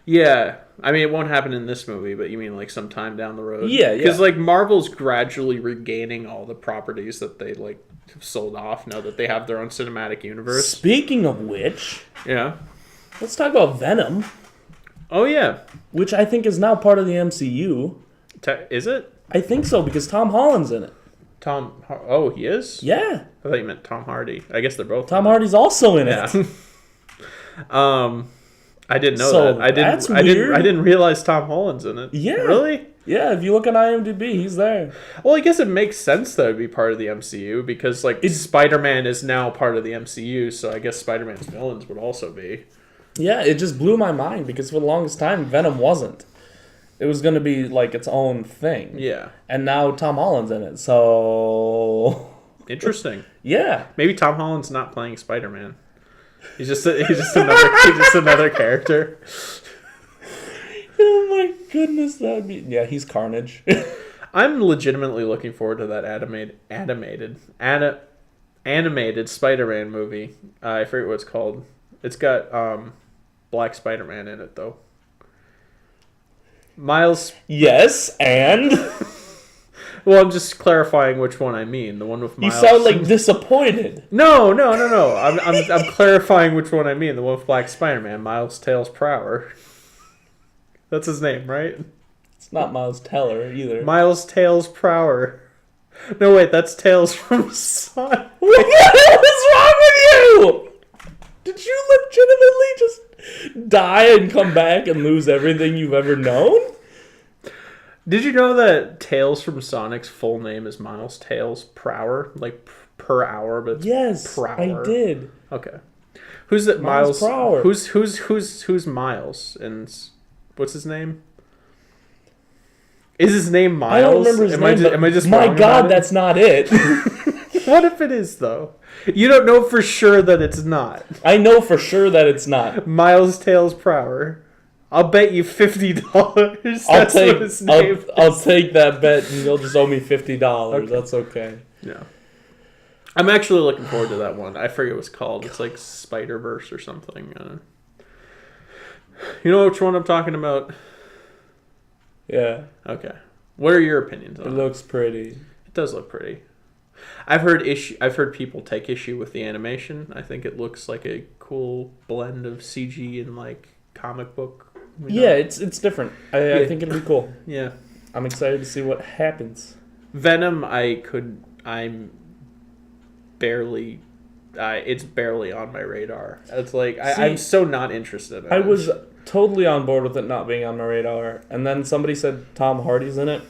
Speaker 2: Yeah, I mean it won't happen in this movie, but you mean like sometime down the road?
Speaker 1: Yeah.
Speaker 2: Because like Marvel's gradually regaining all the properties that they like have sold off now that they have their own cinematic universe.
Speaker 1: Speaking of which,
Speaker 2: Yeah.
Speaker 1: let's talk about Venom,
Speaker 2: Oh yeah.
Speaker 1: which I think is now part of the MCU.
Speaker 2: Is it?
Speaker 1: I think so because Tom Holland's in it.
Speaker 2: Oh, he is?
Speaker 1: Yeah.
Speaker 2: I thought you meant Tom Hardy. I guess they're both.
Speaker 1: Tom Hardy's also in
Speaker 2: Yeah.
Speaker 1: it.
Speaker 2: I didn't know
Speaker 1: So
Speaker 2: that. I
Speaker 1: that's
Speaker 2: didn't.
Speaker 1: weird.
Speaker 2: I didn't realize Tom Holland's in it.
Speaker 1: Yeah.
Speaker 2: Really?
Speaker 1: Yeah, if you look on IMDb, he's there.
Speaker 2: Well, I guess it makes sense that it'd be part of the MCU because Spider-Man is now part of the MCU, so I guess Spider-Man's villains would also be.
Speaker 1: Yeah, it just blew my mind because for the longest time, Venom wasn't. It was going to be like its own thing.
Speaker 2: Yeah.
Speaker 1: And now Tom Holland's in it, so...
Speaker 2: Interesting.
Speaker 1: Yeah.
Speaker 2: Maybe Tom Holland's not playing Spider-Man. He's just another character.
Speaker 1: Oh my goodness, that would be... Yeah, he's Carnage.
Speaker 2: I'm legitimately looking forward to that animated Spider-Man movie. I forget what it's called. It's got Black Spider-Man in it though. Miles.
Speaker 1: Yes, and...
Speaker 2: Well, I'm just clarifying which one I mean. The one with Miles.
Speaker 1: You sound like disappointed.
Speaker 2: No. I'm clarifying which one I mean. The one with Black Spider-Man, Miles Tails Prower. That's his name, right?
Speaker 1: It's not Miles Teller either.
Speaker 2: Miles Tails Prower. No, wait, that's Tails from Sonic.
Speaker 1: What the hell is wrong with you? Did you legitimately just die and come back and lose everything you've ever known?
Speaker 2: Did you know that Tails from Sonic's full name is Miles Tails Prower? Like per hour, but it's
Speaker 1: Yes,
Speaker 2: Prower.
Speaker 1: I did.
Speaker 2: Okay. Who's that
Speaker 1: Miles Prower.
Speaker 2: Who's Miles? And what's his name? Is his name Miles?
Speaker 1: I don't remember his name.
Speaker 2: Am I just
Speaker 1: my
Speaker 2: wrong
Speaker 1: God,
Speaker 2: about it?
Speaker 1: that's not it.
Speaker 2: What if it is though? You don't know for sure that it's not.
Speaker 1: I know for sure that it's not.
Speaker 2: Miles Tails Prower. I'll bet you $50.
Speaker 1: I'll take that bet, and you'll just owe me $50. Okay. That's okay.
Speaker 2: Yeah. I'm actually looking forward to that one. I forget what it's called. It's like Spider-Verse or something. You know which one I'm talking about?
Speaker 1: Yeah.
Speaker 2: Okay. What are your opinions on it?
Speaker 1: It looks pretty.
Speaker 2: It does look pretty. I've heard people take issue with the animation. I think it looks like a cool blend of CG and like comic book.
Speaker 1: Yeah, it's different. I think it'll be cool.
Speaker 2: Yeah.
Speaker 1: I'm excited to see what happens.
Speaker 2: Venom, it's barely on my radar. It's like I'm so not interested in it.
Speaker 1: I was totally on board with it not being on my radar, and then somebody said Tom Hardy's in it.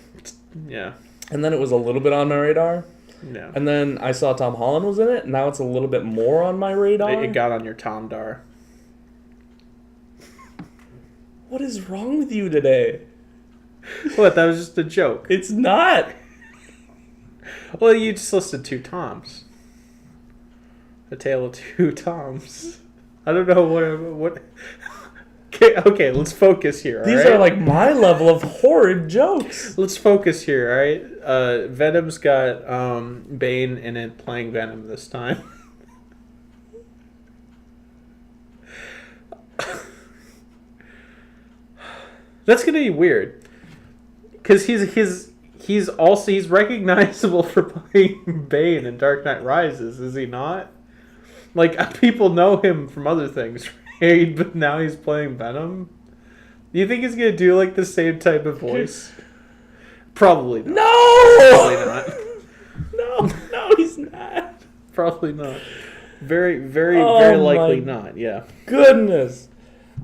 Speaker 2: Yeah.
Speaker 1: And then it was a little bit on my radar.
Speaker 2: Yeah.
Speaker 1: And then I saw Tom Holland was in it, and now it's a little bit more on my radar.
Speaker 2: It got on your Tom Dar.
Speaker 1: What is wrong with you today?
Speaker 2: What? That was just a joke.
Speaker 1: It's not.
Speaker 2: Well, you just listed two Toms. A tale of two Toms. I don't know what. Okay, let's focus here.
Speaker 1: These are like my level of horrid jokes.
Speaker 2: Let's focus here, all right? Venom's got Bane in it playing Venom this time. That's gonna be weird, because he's recognizable for playing Bane in Dark Knight Rises, is he not? Like, people know him from other things, right? But now he's playing Venom. Do you think he's gonna do like the same type of voice? Probably not.
Speaker 1: No.
Speaker 2: Probably not.
Speaker 1: No, he's not.
Speaker 2: Probably not. Very likely not. Yeah.
Speaker 1: Goodness.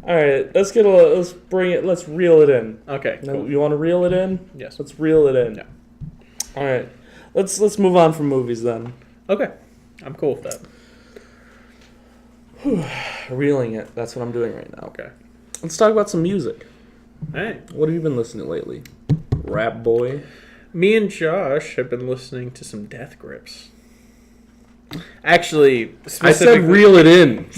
Speaker 1: All right, let's reel it in.
Speaker 2: Okay. Cool.
Speaker 1: You want to reel it in?
Speaker 2: Yes.
Speaker 1: Let's reel it in.
Speaker 2: Yeah.
Speaker 1: All right. Let's move on from movies then.
Speaker 2: Okay. I'm cool with
Speaker 1: that. Reeling it. That's what I'm doing right now.
Speaker 2: Okay.
Speaker 1: Let's talk about some music.
Speaker 2: Hey.
Speaker 1: What have you been listening to lately? Rap boy.
Speaker 2: Me and Josh have been listening to some Death Grips. Actually,
Speaker 1: I said reel it in.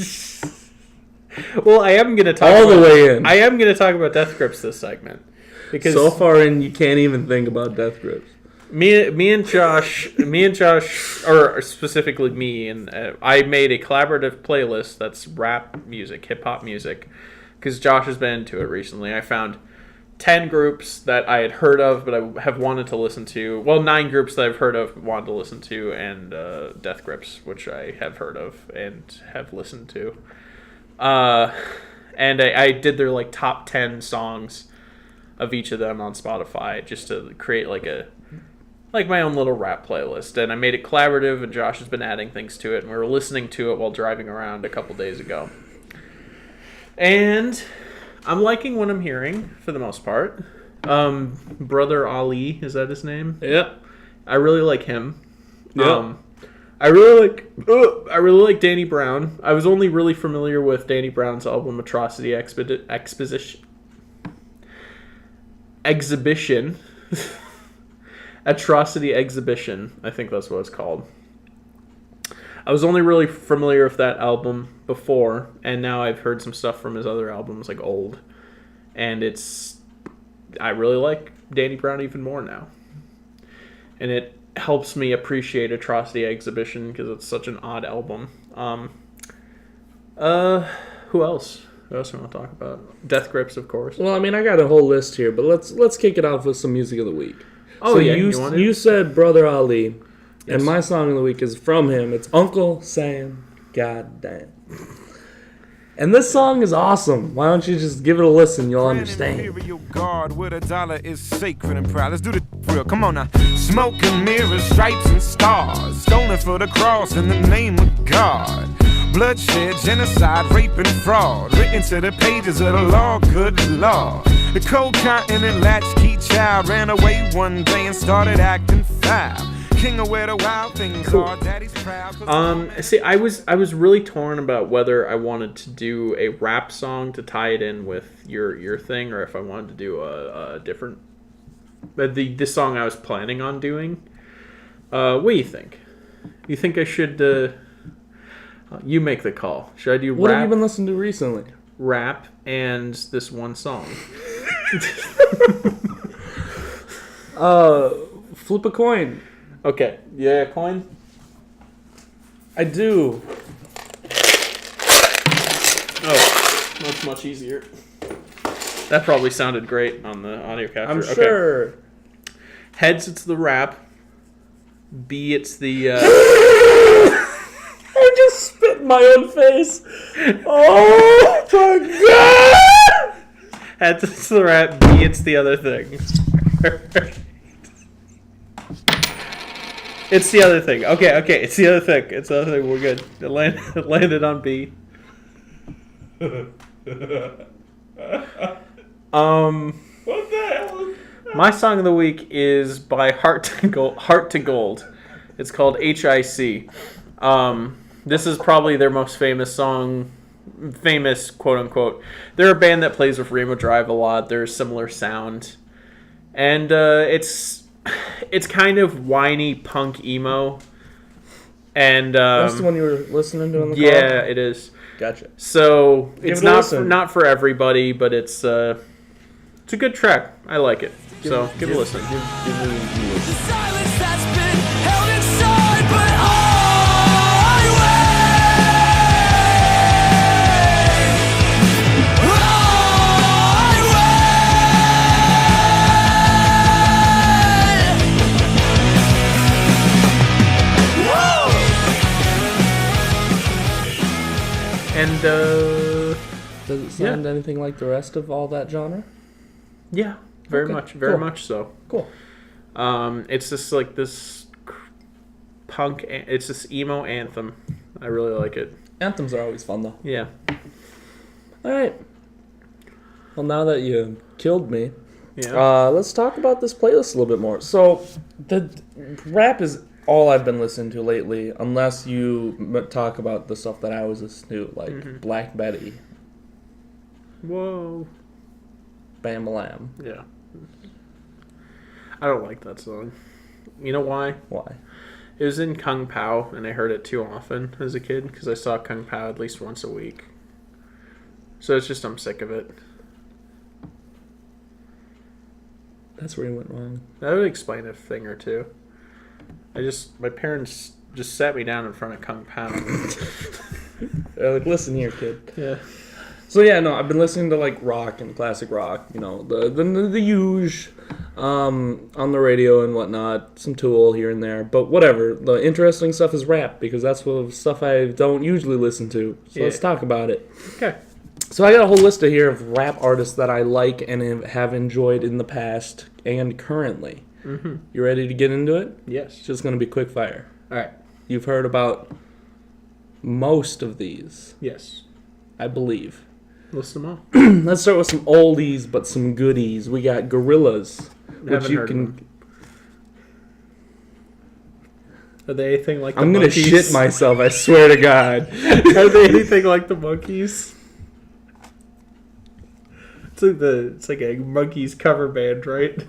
Speaker 2: Well, I am going to talk
Speaker 1: all the way in.
Speaker 2: I am going to talk about Death Grips this segment, because
Speaker 1: so far in you can't even think about Death Grips.
Speaker 2: Me and Josh, or specifically me, and I made a collaborative playlist that's rap music, hip hop music, because Josh has been into it recently. I found 10 groups that I had heard of, but I have wanted to listen to. Well, 9 groups that I've heard of, wanted to listen to, and Death Grips, which I have heard of and have listened to. And I did their like top 10 songs of each of them on Spotify just to create like my own little rap playlist. And I made it collaborative, and Josh has been adding things to it, and we were listening to it while driving around a couple days ago. And I'm liking what I'm hearing for the most part. Brother Ali, is that his name?
Speaker 1: Yeah.
Speaker 2: I really like him.
Speaker 1: Yeah.
Speaker 2: I really like Danny Brown. I was only really familiar with Danny Brown's album Atrocity Exhibition. Atrocity Exhibition, I think that's what it's called. I was only really familiar with that album before, and now I've heard some stuff from his other albums, like Old. And I really like Danny Brown even more now. And it helps me appreciate Atrocity Exhibition because it's such an odd album. Who else? Who else do we want to talk about? Death Grips, of course.
Speaker 1: Well, I mean, I got a whole list here, but let's kick it off with some music of the week.
Speaker 2: Oh,
Speaker 1: so
Speaker 2: yeah.
Speaker 1: You said Brother Ali,
Speaker 2: Yes.
Speaker 1: and my song of the week is from him. It's Uncle Sam Goddamn. And this song is awesome. Why don't you just give it a listen? You'll understand.
Speaker 3: Imperial guard with a dollar is sacred and proud. Let's do the real. Come on now. Smoke and mirrors, stripes and stars. Stolen for the cross in the name of God. Bloodshed, genocide, rape and fraud. Written to the pages of the law, good law. The cold continent latchkey child ran away one day and started acting foul. King of where the wild things are, daddy's proud.
Speaker 2: See, I was really torn about whether I wanted to do a rap song to tie it in with your thing, or if I wanted to do a different. But this song I was planning on doing. What do you think? You think I should? You make the call. Should I do
Speaker 1: What
Speaker 2: rap?
Speaker 1: have you been listening to recently?
Speaker 2: Rap and this one song.
Speaker 1: Flip a coin.
Speaker 2: Okay. Yeah, coin.
Speaker 1: I do.
Speaker 2: Oh, that's much easier. That probably sounded great on the audio capture.
Speaker 1: I'm sure.
Speaker 2: Okay. Heads, it's the rap. B, it's the.
Speaker 1: I just spit in my own face. Oh my god!
Speaker 2: Heads, it's the rap. B, it's the other thing. It's the other thing. Okay, it's the other thing. It's the other thing. We're good. It landed on B.
Speaker 1: What the hell?
Speaker 2: My song of the week is by Heart to Gold. It's called HIC. This is probably their most famous song, famous quote unquote. They're a band that plays with Remo Drive a lot. They're a similar sound, and it's kind of whiny punk emo. And
Speaker 1: That's the one you were listening to in the car?
Speaker 2: yeah, it is.
Speaker 1: Gotcha.
Speaker 2: So it's
Speaker 1: it a listen.
Speaker 2: not for everybody, but it's a good track. I like it. Give it a listen.
Speaker 1: Give it a listen.
Speaker 4: Silence that's been held inside, but
Speaker 2: And
Speaker 1: Does it sound anything like the rest of all that genre?
Speaker 2: yeah, very
Speaker 1: Okay,
Speaker 2: much so.
Speaker 1: Cool.
Speaker 2: It's just like this punk. It's this emo anthem. I really like it.
Speaker 1: Anthems are always fun, though.
Speaker 2: Yeah.
Speaker 1: All right. Well, now that you killed me,
Speaker 2: Yeah.
Speaker 1: let's talk about this playlist a little bit more. So, the rap is all I've been listening to lately, unless you talk about the stuff that I was listening to, like Black Betty,
Speaker 2: Whoa.
Speaker 1: Bam-a-lam.
Speaker 2: Yeah. I don't like that song. You know why?
Speaker 1: Why?
Speaker 2: It was in Kung Pao, and I heard it too often as a kid because I saw Kung Pao at least once a week. So it's just I'm sick of it.
Speaker 1: That's where you went wrong.
Speaker 2: That would explain a thing or two. My parents just sat me down in front of Kung Pao.
Speaker 1: They're like, listen here, kid.
Speaker 2: Yeah.
Speaker 1: So yeah, no, I've been listening to like rock and classic rock, you know, the huge, on the radio and whatnot, some Tool here and there, but whatever. The interesting stuff is rap because that's what stuff I don't usually listen to. So let's
Speaker 2: Yeah.
Speaker 1: talk about it.
Speaker 2: Okay.
Speaker 1: So I got a whole list here of rap artists that I like and have enjoyed in the past and currently.
Speaker 2: Mm-hmm.
Speaker 1: You ready to get into it?
Speaker 2: Yes.
Speaker 1: It's just going to be quick fire.
Speaker 2: All right.
Speaker 1: You've heard about most of these,
Speaker 2: Yes.
Speaker 1: I believe.
Speaker 2: List them all.
Speaker 1: Let's start with some oldies, but some goodies. We got Gorillas, which
Speaker 2: Haven't
Speaker 1: you
Speaker 2: heard of
Speaker 1: can.
Speaker 2: them. Are they anything like the
Speaker 1: I'm gonna
Speaker 2: Monkees?
Speaker 1: shit myself. I swear to God.
Speaker 2: Are they anything like the Monkees? It's like a Monkees cover band, right?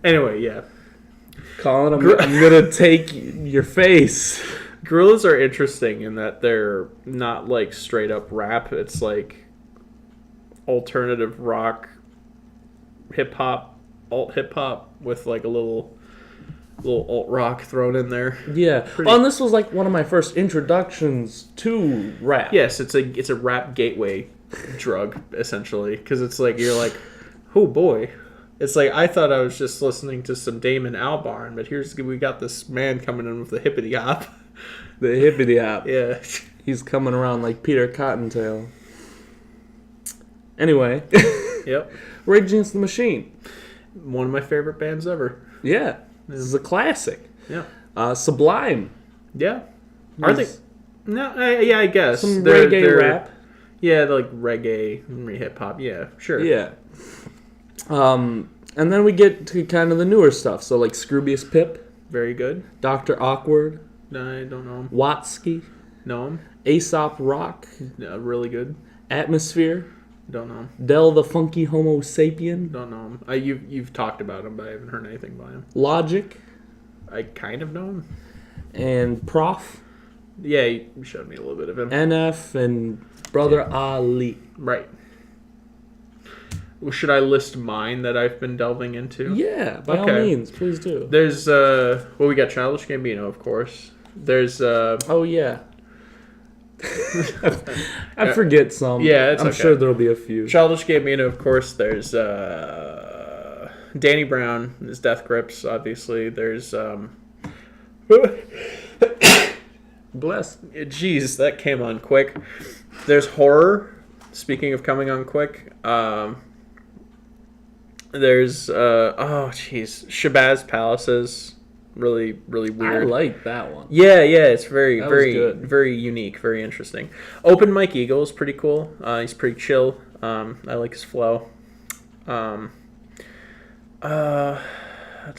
Speaker 2: Anyway, yeah.
Speaker 1: Colin, I'm gonna take your face.
Speaker 2: Gorillas are interesting in that they're not like straight up rap. It's like alternative rock, hip hop, alt hip hop with like a little alt rock thrown in there.
Speaker 1: Yeah. Oh, and this was like one of my first introductions to rap.
Speaker 2: Yes, it's a rap gateway drug essentially, because it's like you're like, oh boy. It's like I thought I was just listening to some Damon Albarn, but we got this man coming in with the hippity hop.
Speaker 1: The hippity hop.
Speaker 2: Yeah.
Speaker 1: He's coming around like Peter Cottontail. Anyway.
Speaker 2: Yep.
Speaker 1: Rage Against the Machine.
Speaker 2: One of my favorite bands ever.
Speaker 1: Yeah. This is a classic.
Speaker 2: Yeah.
Speaker 1: Sublime.
Speaker 2: Yeah. Are they? No. Yeah, I guess.
Speaker 1: Some reggae rap.
Speaker 2: Yeah, they're like reggae, hip hop. Yeah, sure.
Speaker 1: Yeah. And then we get to kind of the newer stuff. So like Scroobius Pip.
Speaker 2: Very good.
Speaker 1: Dr. Awkward.
Speaker 2: I don't know him.
Speaker 1: Watsky.
Speaker 2: Know him.
Speaker 1: Aesop Rock.
Speaker 2: Yeah, really good.
Speaker 1: Atmosphere.
Speaker 2: Don't know him.
Speaker 1: Del the Funky Homo Sapien.
Speaker 2: Don't know him. You've talked about him, but I haven't heard anything by him.
Speaker 1: Logic.
Speaker 2: I kind of know him.
Speaker 1: And Prof.
Speaker 2: Yeah, you showed me a little bit of him.
Speaker 1: NF and Brother Ali.
Speaker 2: Right. Well, should I list mine that I've been delving into?
Speaker 1: Yeah, by all means, please do.
Speaker 2: There's we got Childish Gambino, of course. There's
Speaker 1: oh yeah. I forget some.
Speaker 2: Yeah, it's
Speaker 1: I'm
Speaker 2: okay.
Speaker 1: sure there'll be a few.
Speaker 2: Childish Gambino, of course. There's Danny Brown, his Death Grips, obviously. There's
Speaker 1: Bless.
Speaker 2: Jeez, that came on quick. There's Horror. Speaking of coming on quick, there's Shabazz Palaces. Really, really weird.
Speaker 1: I like that one.
Speaker 2: Yeah, it's very,
Speaker 1: That was
Speaker 2: very,
Speaker 1: good.
Speaker 2: very unique, very interesting. Open Mike Eagle is pretty cool. He's pretty chill. I like his flow. That's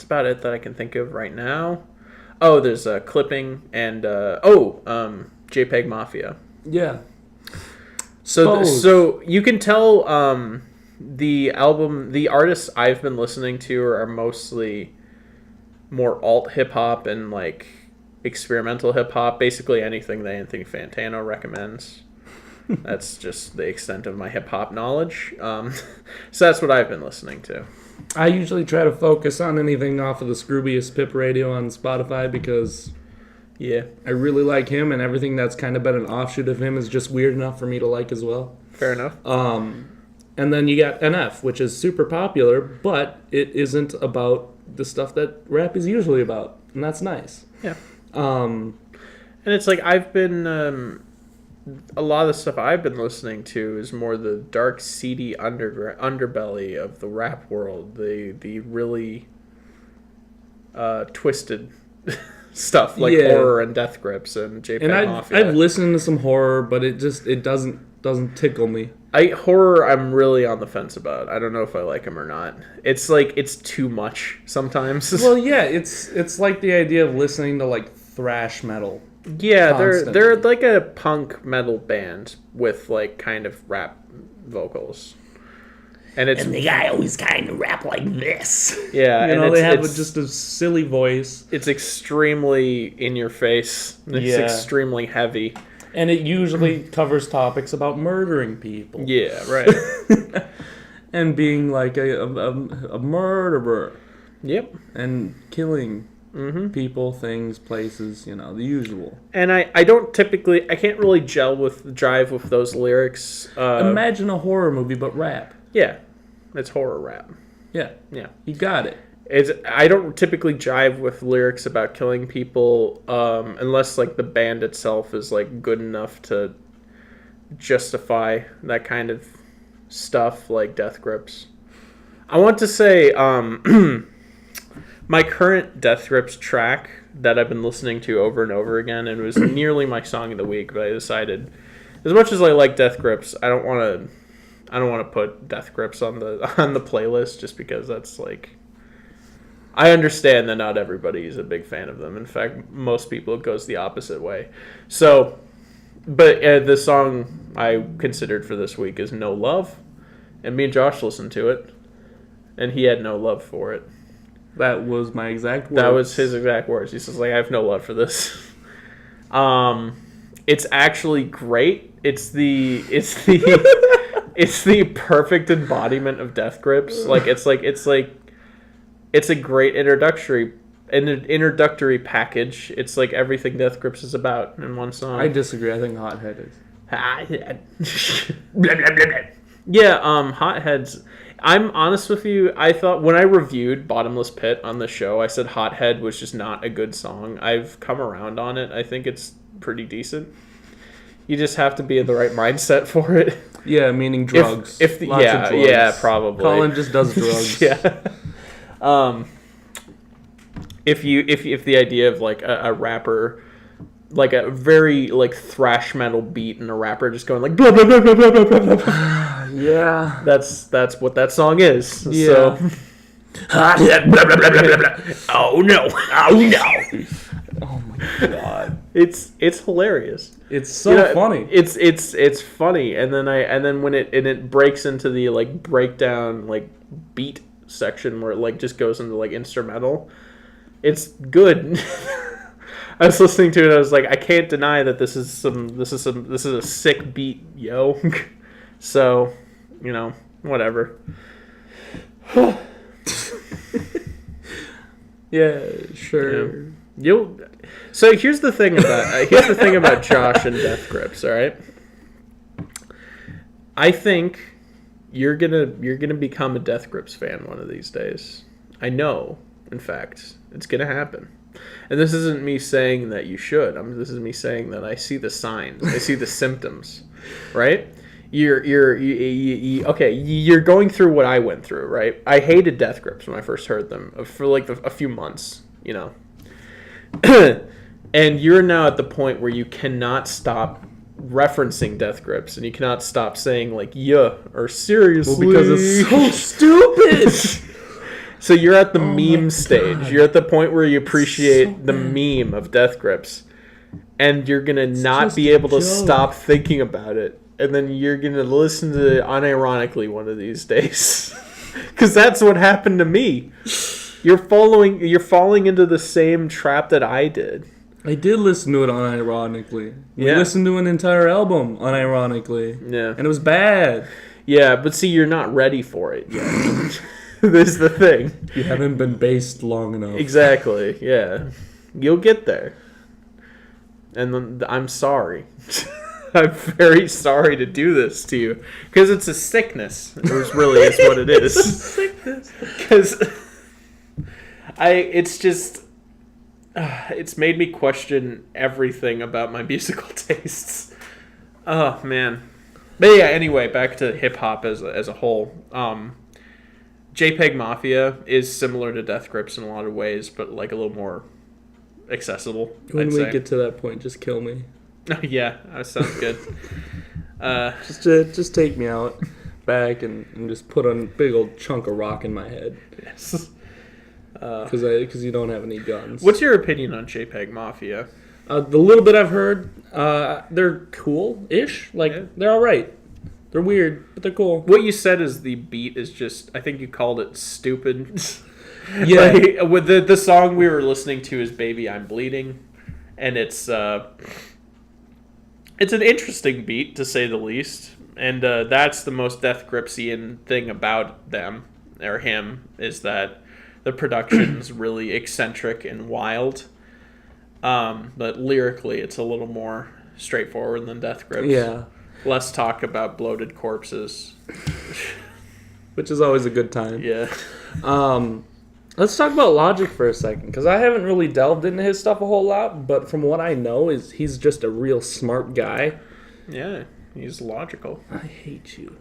Speaker 2: about it that I can think of right now. Oh, there's Clipping and JPEG Mafia.
Speaker 1: Yeah.
Speaker 2: So you can tell the artists I've been listening to are mostly more alt hip hop and like experimental hip hop, basically anything that Anthony Fantano recommends. That's just the extent of my hip hop knowledge. So that's what I've been listening to.
Speaker 1: I usually try to focus on anything off of the Scroobius Pip radio on Spotify because
Speaker 2: Yeah,
Speaker 1: I really like him, and everything that's kind of been an offshoot of him is just weird enough for me to like as well.
Speaker 2: fair enough.
Speaker 1: And then you got NF, which is super popular, but it isn't about the stuff that rap is usually about, and that's nice.
Speaker 2: Yeah.
Speaker 1: Um,
Speaker 2: And it's like I've been a lot of the stuff I've been listening to is more the dark, seedy underbelly of the rap world, the really twisted stuff like Horror and Death Grips and JPEG
Speaker 1: and
Speaker 2: Mafia.
Speaker 1: I've listened to some horror, but it doesn't tickle me.
Speaker 2: Horror I'm really on the fence about. I don't know if I like him or not. It's like it's too much sometimes.
Speaker 1: Well, yeah, it's like the idea of listening to like thrash metal.
Speaker 2: Yeah,
Speaker 1: constantly.
Speaker 2: they're like a punk metal band with like kind of rap vocals. And it's
Speaker 1: the guy always kind of rap like this.
Speaker 2: yeah,
Speaker 1: You know,
Speaker 2: and
Speaker 1: they have
Speaker 2: it's
Speaker 1: just a silly voice.
Speaker 2: it's extremely in your face. It's
Speaker 1: Yeah.
Speaker 2: extremely heavy.
Speaker 1: And it usually covers topics about murdering people.
Speaker 2: Yeah, right.
Speaker 1: And being like a murderer.
Speaker 2: Yep.
Speaker 1: And killing people, things, places, the usual.
Speaker 2: And I can't really jive with those lyrics.
Speaker 1: Imagine a horror movie, but rap.
Speaker 2: Yeah, it's horror rap.
Speaker 1: Yeah.
Speaker 2: Yeah.
Speaker 1: You got it.
Speaker 2: I don't typically jive with lyrics about killing people unless like the band itself is like good enough to justify that kind of stuff like Death Grips. I want to say my current Death Grips track that I've been listening to over and over again, and it was nearly my song of the week, but I decided, as much as I like Death Grips, I don't want to put Death Grips on the playlist just because that's like, I understand that not everybody is a big fan of them. In fact, most people it goes the opposite way. So, but the song I considered for this week is No Love, and me and Josh listened to it, and he had no love for it.
Speaker 1: That was my exact words.
Speaker 2: That was his exact words. He says, like, I have no love for this. It's actually great. It's the perfect embodiment of Death Grips. It's a great introductory package. It's like everything Death Grips is about in one song.
Speaker 1: I disagree. I think Hothead is.
Speaker 2: Yeah, Hothead's. I'm honest with you. I thought when I reviewed Bottomless Pit on the show, I said Hothead was just not a good song. I've come around on it. I think it's pretty decent. You just have to be in the right mindset for it.
Speaker 1: Yeah, meaning drugs.
Speaker 2: Lots of drugs. Yeah, probably.
Speaker 1: Colin just does drugs.
Speaker 2: Yeah. If the idea of like a rapper, like a very like thrash metal beat and a rapper just going like blah blah blah blah blah blah blah blah.
Speaker 1: Yeah.
Speaker 2: That's what that song is.
Speaker 1: Yeah.
Speaker 2: So. Oh no! Oh no!
Speaker 1: Oh my god.
Speaker 2: It's hilarious.
Speaker 1: It's so funny.
Speaker 2: It's funny, and then when it breaks into the like breakdown like beat section where it like just goes into like instrumental, it's good. I was listening to it. I was like, I can't deny that this is a sick beat, yo. So, whatever.
Speaker 1: Yeah, sure.
Speaker 2: Yeah. So here's the thing about Josh and Death Grips. All right, I think you're gonna become a Death Grips fan one of these days. I know, in fact, it's gonna happen. And this isn't me saying that you should. This is me saying that I see the signs. I see the symptoms. Right? You're going through what I went through. Right? I hated Death Grips when I first heard them for like a few months. And you're now at the point where you cannot stop referencing Death Grips, and you cannot stop saying like "yeah" or "seriously."
Speaker 1: Well, because it's so stupid.
Speaker 2: So you're at the meme stage. God. You're at the point where you appreciate the meme of Death Grips, and you're gonna not be able to stop thinking about it, and then you're gonna listen to it unironically one of these days, because that's what happened to me. You're falling into the same trap that I did.
Speaker 1: I did listen to it unironically. We listened to an entire album unironically. Yeah. And it was bad.
Speaker 2: Yeah, but see, you're not ready for it yet. This is the thing.
Speaker 1: You haven't been based long enough.
Speaker 2: Exactly, yeah. You'll get there. And then I'm sorry. I'm very sorry to do this to you. Because it's a sickness. It really is what it is.
Speaker 1: It's a sickness.
Speaker 2: Because it's just... it's made me question everything about my musical tastes. Oh, man. But yeah, anyway, back to hip-hop as a whole. JPEG Mafia is similar to Death Grips in a lot of ways, but like a little more accessible.
Speaker 1: When we get to that point, just kill me.
Speaker 2: Yeah, that sounds good.
Speaker 1: Just take me out back and just put a big old chunk of rock in my head.
Speaker 2: Yes.
Speaker 1: Because you don't have any guns.
Speaker 2: What's your opinion on JPEG Mafia?
Speaker 1: The little bit I've heard, they're cool-ish. They're all right. They're weird, but they're cool.
Speaker 2: What you said is the beat is just, I think you called it stupid.
Speaker 1: Yeah.
Speaker 2: With the song we were listening to is Baby I'm Bleeding, and it's an interesting beat, to say the least. And that's the most Death Gripsian thing about them, or him, is that the production's really eccentric and wild. But lyrically, it's a little more straightforward than Death Grips.
Speaker 1: Yeah.
Speaker 2: Less talk about bloated corpses.
Speaker 1: Which is always a good time.
Speaker 2: Yeah.
Speaker 1: Let's talk about Logic for a second, because I haven't really delved into his stuff a whole lot, but from what I know, he's just a real smart guy.
Speaker 2: Yeah. He's logical.
Speaker 1: I hate you.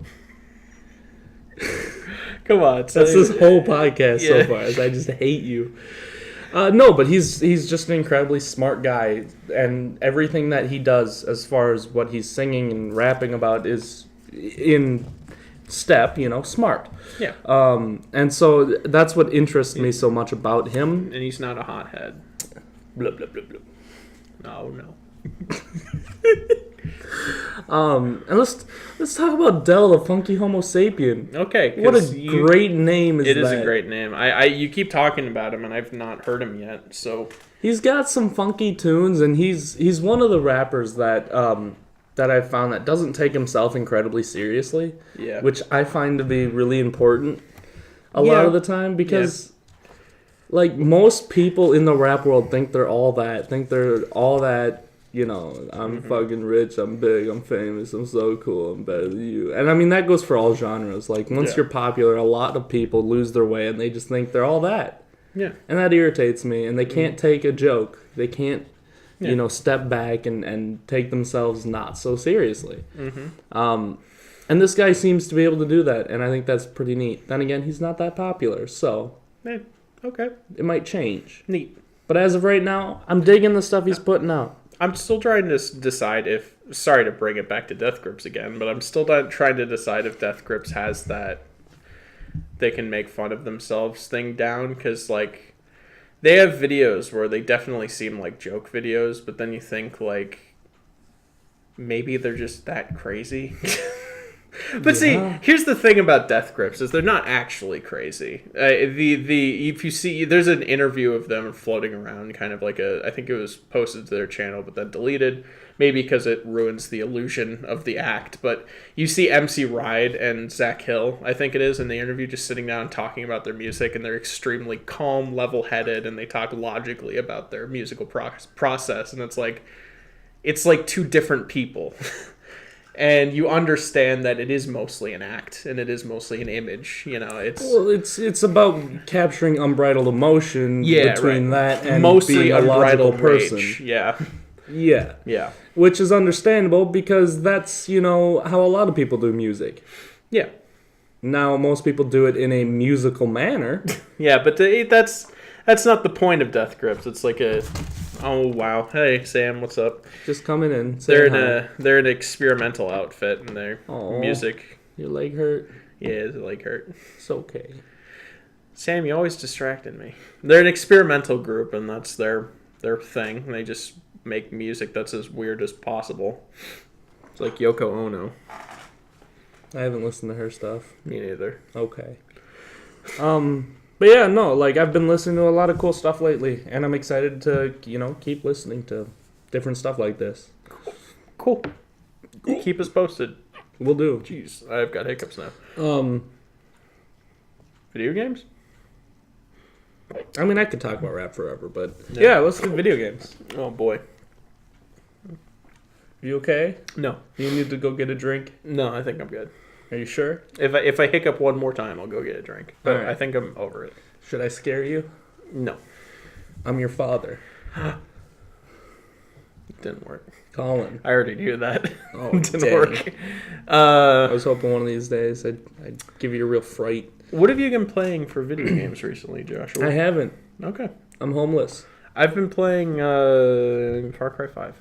Speaker 2: Come on.
Speaker 1: That's this whole podcast so
Speaker 2: Yeah.
Speaker 1: far. Is I just hate you. No, but he's just an incredibly smart guy, and everything that he does, as far as what he's singing and rapping about, is in step, smart.
Speaker 2: Yeah.
Speaker 1: And so that's what interests me so much about him.
Speaker 2: And he's not a hothead.
Speaker 1: Blah blah blah blah.
Speaker 2: No.
Speaker 1: And let's talk about Del, the funky Homo sapien.
Speaker 2: Okay.
Speaker 1: What a great name is that?
Speaker 2: It is a great name. You keep talking about him, and I've not heard him yet. So
Speaker 1: he's got some funky tunes, and he's one of the rappers that I've found that doesn't take himself incredibly seriously.
Speaker 2: Yeah.
Speaker 1: Which I find to be really important a lot of the time, because like most people in the rap world think they're all that. I'm fucking rich, I'm big, I'm famous, I'm so cool, I'm better than you. And I mean, that goes for all genres. Like, once you're popular, a lot of people lose their way and they just think they're all that.
Speaker 2: Yeah.
Speaker 1: And that irritates me. And they can't take a joke. They can't, step back and take themselves not so seriously. And this guy seems to be able to do that. And I think that's pretty neat. Then again, he's not that popular, so
Speaker 2: Okay.
Speaker 1: it might change.
Speaker 2: Neat.
Speaker 1: But as of right now, I'm digging the stuff he's putting out.
Speaker 2: I'm still trying to decide if... Sorry to bring it back to Death Grips again, but I'm still trying to decide if Death Grips has that they can make fun of themselves thing down, because, like, they have videos where they definitely seem like joke videos, but then you think, like, maybe they're just that crazy. But see, here's the thing about Death Grips is they're not actually crazy. If you see, there's an interview of them floating around, kind of like I think it was posted to their channel, but then deleted, maybe because it ruins the illusion of the act. But you see MC Ride and Zach Hill, I think it is, in the interview, just sitting down talking about their music, and they're extremely calm, level-headed, and they talk logically about their musical process, and it's like two different people. And you understand that it is mostly an act, and it is mostly an image.
Speaker 1: It's about capturing unbridled emotion between that and
Speaker 2: mostly
Speaker 1: being a logical
Speaker 2: unbridled
Speaker 1: person.
Speaker 2: rage.
Speaker 1: Yeah. Which is understandable, because that's, how a lot of people do music.
Speaker 2: Yeah.
Speaker 1: Now, most people do it in a musical manner.
Speaker 2: Yeah, but that's not the point of Death Grips. It's like oh wow, hey Sam, what's up?
Speaker 1: Just coming in.
Speaker 2: They're an experimental outfit, and their music.
Speaker 1: Your leg hurt?
Speaker 2: Yeah, the leg hurt.
Speaker 1: It's okay.
Speaker 2: Sam, you always distracted me. They're an experimental group, and that's their thing. They just make music that's as weird as possible. It's like Yoko Ono.
Speaker 1: I haven't listened to her stuff.
Speaker 2: Me neither.
Speaker 1: Okay. But yeah, no, like, I've been listening to a lot of cool stuff lately, and I'm excited to, keep listening to different stuff like this.
Speaker 2: Cool. Keep us posted.
Speaker 1: Will do.
Speaker 2: Jeez, I've got hiccups now. Video games?
Speaker 1: I mean, I could talk about rap forever, but yeah, let's do video games.
Speaker 2: Oh boy.
Speaker 1: You okay?
Speaker 2: No.
Speaker 1: You need to go get a drink?
Speaker 2: No, I think I'm good.
Speaker 1: Are you sure?
Speaker 2: If I hiccup one more time, I'll go get a drink. But
Speaker 1: Alright.
Speaker 2: I think I'm over it.
Speaker 1: Should I scare you?
Speaker 2: No.
Speaker 1: I'm your father.
Speaker 2: It didn't work.
Speaker 1: Colin.
Speaker 2: I already knew that.
Speaker 1: Oh,
Speaker 2: It didn't
Speaker 1: dang.
Speaker 2: work.
Speaker 1: I was hoping one of these days I'd give you a real fright.
Speaker 2: What have you been playing for video games recently, Joshua?
Speaker 1: I haven't.
Speaker 2: Okay.
Speaker 1: I'm homeless.
Speaker 2: I've been playing Far Cry 5.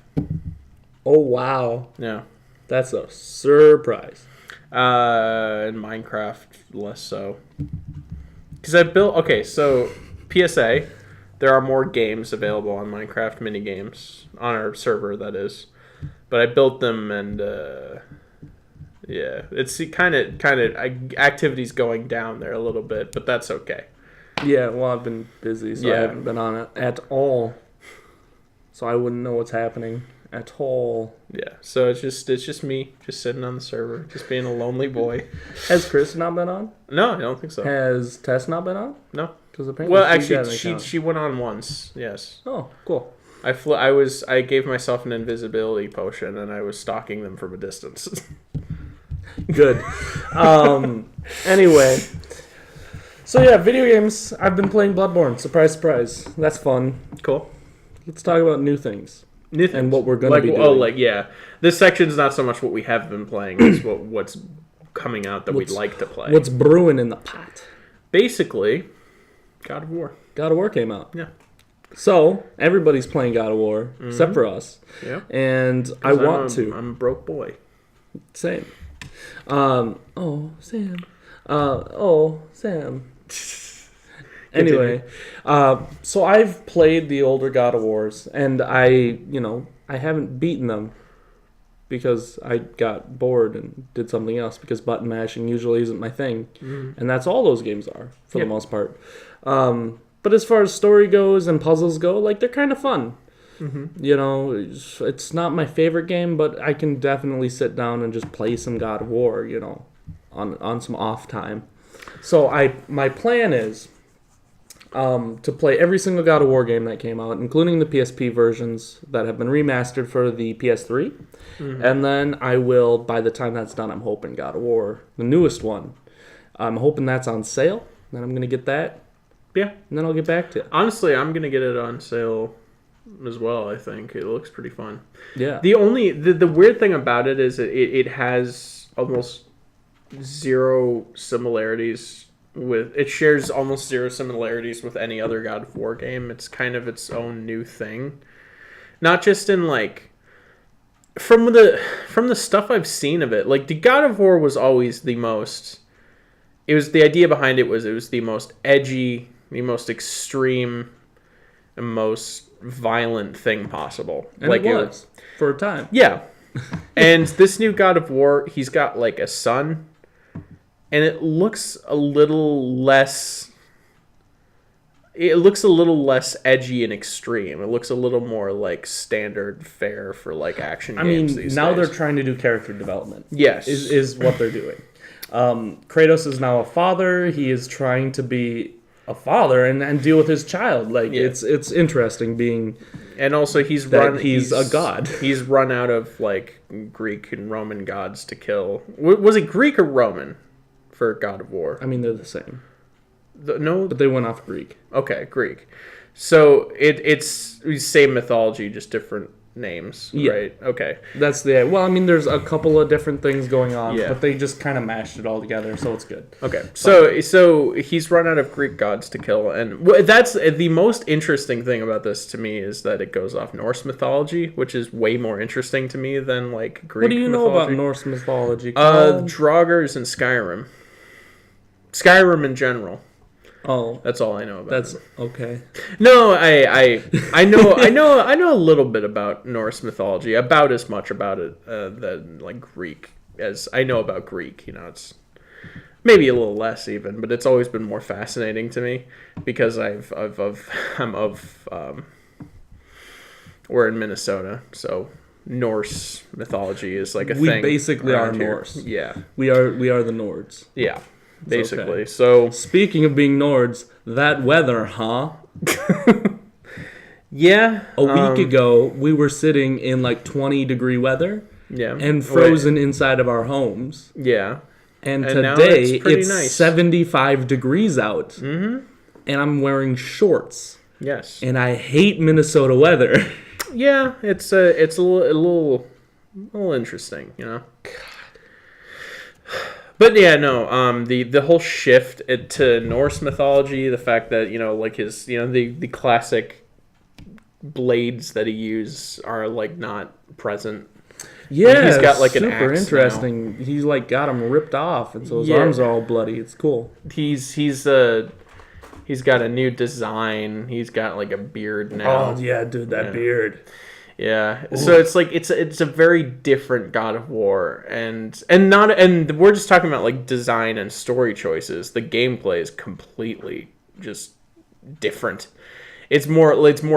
Speaker 1: Oh, wow.
Speaker 2: Yeah.
Speaker 1: That's a surprise.
Speaker 2: And Minecraft, less so. Because I built... Okay, so PSA, there are more games available on Minecraft, mini games, on our server, that is. But I built them, and yeah, it's kind of activity's going down there a little bit, but that's okay.
Speaker 1: Yeah, well, I've been busy, so I haven't been on it at all. So I wouldn't know what's happening at all.
Speaker 2: Yeah, so it's just me, just sitting on the server, just being a lonely boy.
Speaker 1: Has Chris not been on?
Speaker 2: No, I don't think so.
Speaker 1: Has Tess not been on?
Speaker 2: No.
Speaker 1: Because apparently
Speaker 2: Well,
Speaker 1: she's got an
Speaker 2: actually,
Speaker 1: account.
Speaker 2: she went on once. Yes.
Speaker 1: Oh, cool.
Speaker 2: I gave myself an invisibility potion, and I was stalking them from a distance.
Speaker 1: Good. Anyway. So yeah, video games. I've been playing Bloodborne. Surprise, surprise. That's fun.
Speaker 2: Cool.
Speaker 1: Let's talk about new things.
Speaker 2: New things.
Speaker 1: And what we're going to be doing.
Speaker 2: Yeah. This section's not so much what we have been playing, it's what's coming out that we'd like to play.
Speaker 1: What's brewing in the pot?
Speaker 2: Basically, God of War.
Speaker 1: God of War came out.
Speaker 2: Yeah.
Speaker 1: So, everybody's playing God of War, except for us.
Speaker 2: Yeah.
Speaker 1: And I want to.
Speaker 2: I'm a broke boy.
Speaker 1: Same. Sam. Sam. Anyway, so I've played the older God of Wars, and I haven't beaten them because I got bored and did something else because button mashing usually isn't my thing. And that's all those games are, for the most part. But as far as story goes and puzzles go, like, they're kind of fun. You know, it's not my favorite game, but I can definitely sit down and just play some God of War, you know, on some off time. So my plan is to play every single God of War game that came out, including the PSP versions that have been remastered for the PS3. And then I will, by the time that's done, I'm hoping God of War, the newest one, I'm hoping that's on sale. Then I'm going to get that.
Speaker 2: Yeah.
Speaker 1: And then I'll get back to it.
Speaker 2: Honestly, I'm going to get it on sale as well, I think. It looks pretty fun.
Speaker 1: Yeah.
Speaker 2: The weird thing about it is it has almost zero similarities with... It shares almost zero similarities with any other God of War game. It's kind of its own new thing. Not just in, like... From the stuff I've seen of it, like, the God of War was always the most... It was... The idea behind it was the most edgy, the most extreme, and most violent thing possible.
Speaker 1: And
Speaker 2: like
Speaker 1: it was, for a time.
Speaker 2: Yeah. And this new God of War, he's got, like, a son, and it looks a little less... It looks a little less edgy and extreme. It looks a little more like standard fare for, like, action games these
Speaker 1: now
Speaker 2: days.
Speaker 1: They're trying to do character development.
Speaker 2: Yes.
Speaker 1: Is what they're doing. Kratos is now a father. He is trying to be a father and deal with his child. Like, it's interesting being...
Speaker 2: And also he's
Speaker 1: a god.
Speaker 2: He's run out of, like, Greek and Roman gods to kill. Was it Greek or Roman for God of War?
Speaker 1: I mean, they're the same.
Speaker 2: No,
Speaker 1: But they went off Greek.
Speaker 2: Okay, Greek. So it's same mythology, just different names, right? Okay.
Speaker 1: That's the... Well, I mean, there's a couple of different things going on,
Speaker 2: Yeah.
Speaker 1: but they just kind of mashed it all together, so it's good.
Speaker 2: Okay. So he's run out of Greek gods to kill, and that's the most interesting thing about this to me is that it goes off Norse mythology, which is way more interesting to me than, like, Greek.
Speaker 1: What do you know
Speaker 2: mythology.
Speaker 1: about Norse mythology? Colin?
Speaker 2: Draugrs and Skyrim. Skyrim in general.
Speaker 1: Oh,
Speaker 2: That's all I know about.
Speaker 1: that's
Speaker 2: it.
Speaker 1: okay.
Speaker 2: No, I know a little bit about Norse mythology, about as much about it than, like, Greek as I know about Greek. You know, it's maybe a little less even, but it's always been more fascinating to me because we're in Minnesota, so Norse mythology is like a thing.
Speaker 1: We basically are
Speaker 2: around here.
Speaker 1: Norse.
Speaker 2: Yeah,
Speaker 1: We are the Nords.
Speaker 2: yeah, basically.
Speaker 1: okay.
Speaker 2: So
Speaker 1: Speaking of being Nords, that weather, huh?
Speaker 2: yeah,
Speaker 1: A week ago, we were sitting in like 20-degree weather
Speaker 2: yeah,
Speaker 1: and frozen inside of our homes.
Speaker 2: Yeah.
Speaker 1: And
Speaker 2: now
Speaker 1: today,
Speaker 2: it's pretty
Speaker 1: it's
Speaker 2: nice.
Speaker 1: 75 degrees out. Mm-hmm. And I'm wearing shorts.
Speaker 2: Yes.
Speaker 1: And I hate Minnesota weather.
Speaker 2: Yeah, it's a little interesting, you know. God. But yeah, no. The whole shift to Norse mythology, the fact that, you know, like his, you know, the classic blades that he used are, like, not present.
Speaker 1: Yeah,
Speaker 2: he's got, like, an
Speaker 1: super
Speaker 2: axe
Speaker 1: interesting.
Speaker 2: now.
Speaker 1: He's like got them ripped off, and so his arms are all bloody. It's cool.
Speaker 2: He's got a new design. He's got, like, a beard now.
Speaker 1: Oh yeah, dude, that beard.
Speaker 2: Yeah, ooh. So it's like it's a very different God of War, and we're just talking about, like, design and story choices. The gameplay is completely just different. It's more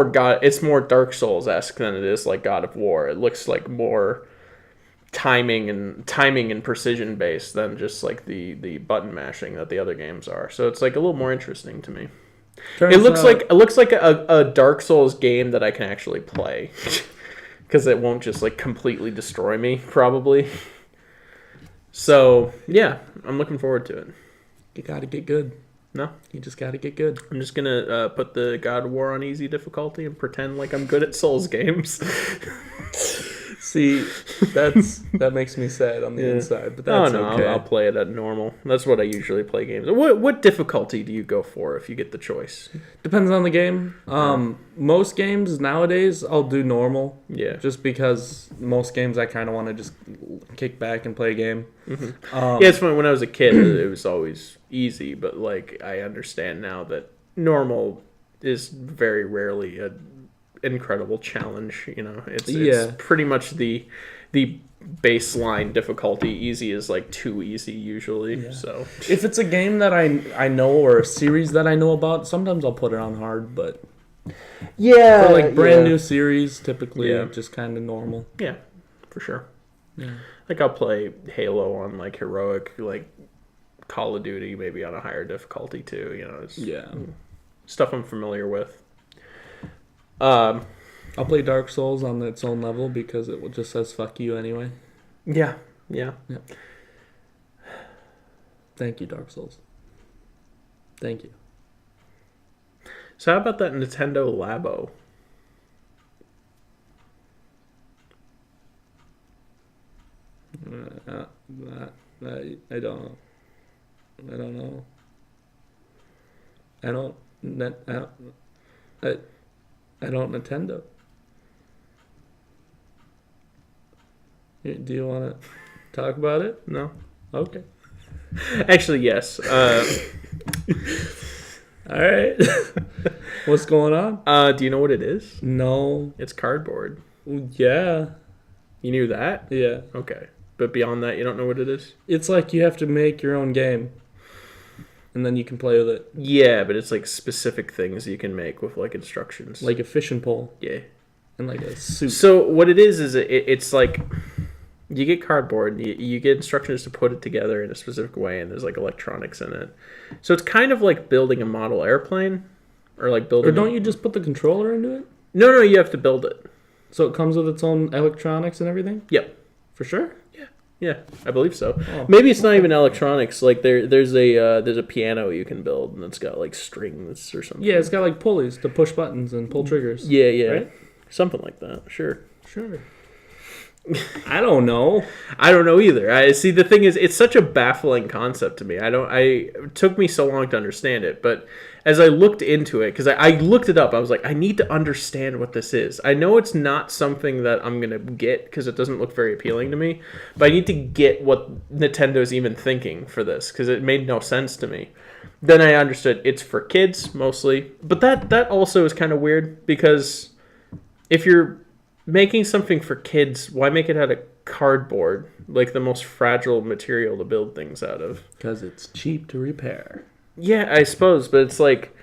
Speaker 2: Dark Souls-esque than it is like God of War. It looks like more timing and precision based than just, like, the button mashing that the other games are. So it's, like, a little more interesting to me. It looks like a Dark Souls game that I can actually play, because it won't just, like, completely destroy me, probably. So yeah, I'm looking forward to it.
Speaker 1: You gotta get good.
Speaker 2: No.
Speaker 1: You just got to get good.
Speaker 2: I'm just gonna put the God of War on easy difficulty and pretend like I'm good at Souls games.
Speaker 1: See, that makes me sad on the inside, but that's okay.
Speaker 2: I'll play it at normal. That's what I usually play games. What difficulty do you go for if you get the choice?
Speaker 1: Depends on the game. Most games nowadays I'll do normal.
Speaker 2: Yeah.
Speaker 1: Just because most games I kind of want to just kick back and play a game.
Speaker 2: Mm-hmm. It's funny. When I was a kid, it was always easy, but like I understand now that normal is very rarely a incredible challenge. It's pretty much the baseline difficulty. Easy is like too easy usually. So
Speaker 1: if it's a game that I know or a series that I know about, sometimes I'll put it on hard, but for like brand new series, typically just kind of normal.
Speaker 2: Yeah, for sure. Like I'll play Halo on like heroic, like Call of Duty maybe on a higher difficulty too. It's stuff I'm familiar with. I'll
Speaker 1: play Dark Souls on its own level because it just says "fuck you" anyway.
Speaker 2: Yeah.
Speaker 1: Thank you, Dark Souls. Thank you.
Speaker 2: So how about that Nintendo Labo?
Speaker 1: I don't know. I don't Nintendo. Do you want to talk about it?
Speaker 2: No.
Speaker 1: Okay.
Speaker 2: Actually, yes.
Speaker 1: All right. What's going on?
Speaker 2: Do you know what it is?
Speaker 1: No.
Speaker 2: It's cardboard.
Speaker 1: Yeah.
Speaker 2: You knew that?
Speaker 1: Yeah.
Speaker 2: Okay. But beyond that, you don't know what it is?
Speaker 1: It's like you have to make your own game. And then you can play with it.
Speaker 2: Yeah, but it's like specific things you can make with like instructions.
Speaker 1: Like a fishing pole.
Speaker 2: Yeah.
Speaker 1: And like a suit.
Speaker 2: So what it is it's like you get cardboard, you get instructions to put it together in a specific way, and there's like electronics in it. So it's kind of like building a model airplane, or like building.
Speaker 1: Or don't you just put the controller into it?
Speaker 2: No, you have to build it.
Speaker 1: So it comes with its own electronics and everything?
Speaker 2: Yep.
Speaker 1: For sure?
Speaker 2: Yeah, I believe so.
Speaker 1: Oh.
Speaker 2: Maybe it's not even electronics. Like there's a piano you can build, and it's got like strings or something.
Speaker 1: Yeah, it's got like pulleys to push buttons and pull triggers.
Speaker 2: Yeah,
Speaker 1: right?
Speaker 2: Something like that. Sure.
Speaker 1: I don't know.
Speaker 2: I don't know either. I see. The thing is, it's such a baffling concept to me. It took me so long to understand it, but as I looked into it, because I looked it up, I was like, I need to understand what this is. I know it's not something that I'm gonna get because it doesn't look very appealing to me, but I need to get what Nintendo's even thinking for this because it made no sense to me. Then I understood it's for kids mostly, but that also is kind of weird because if you're making something for kids, why make it out of cardboard, like the most fragile material to build things out of?
Speaker 1: Because it's cheap to repair.
Speaker 2: Yeah, I suppose, but it's like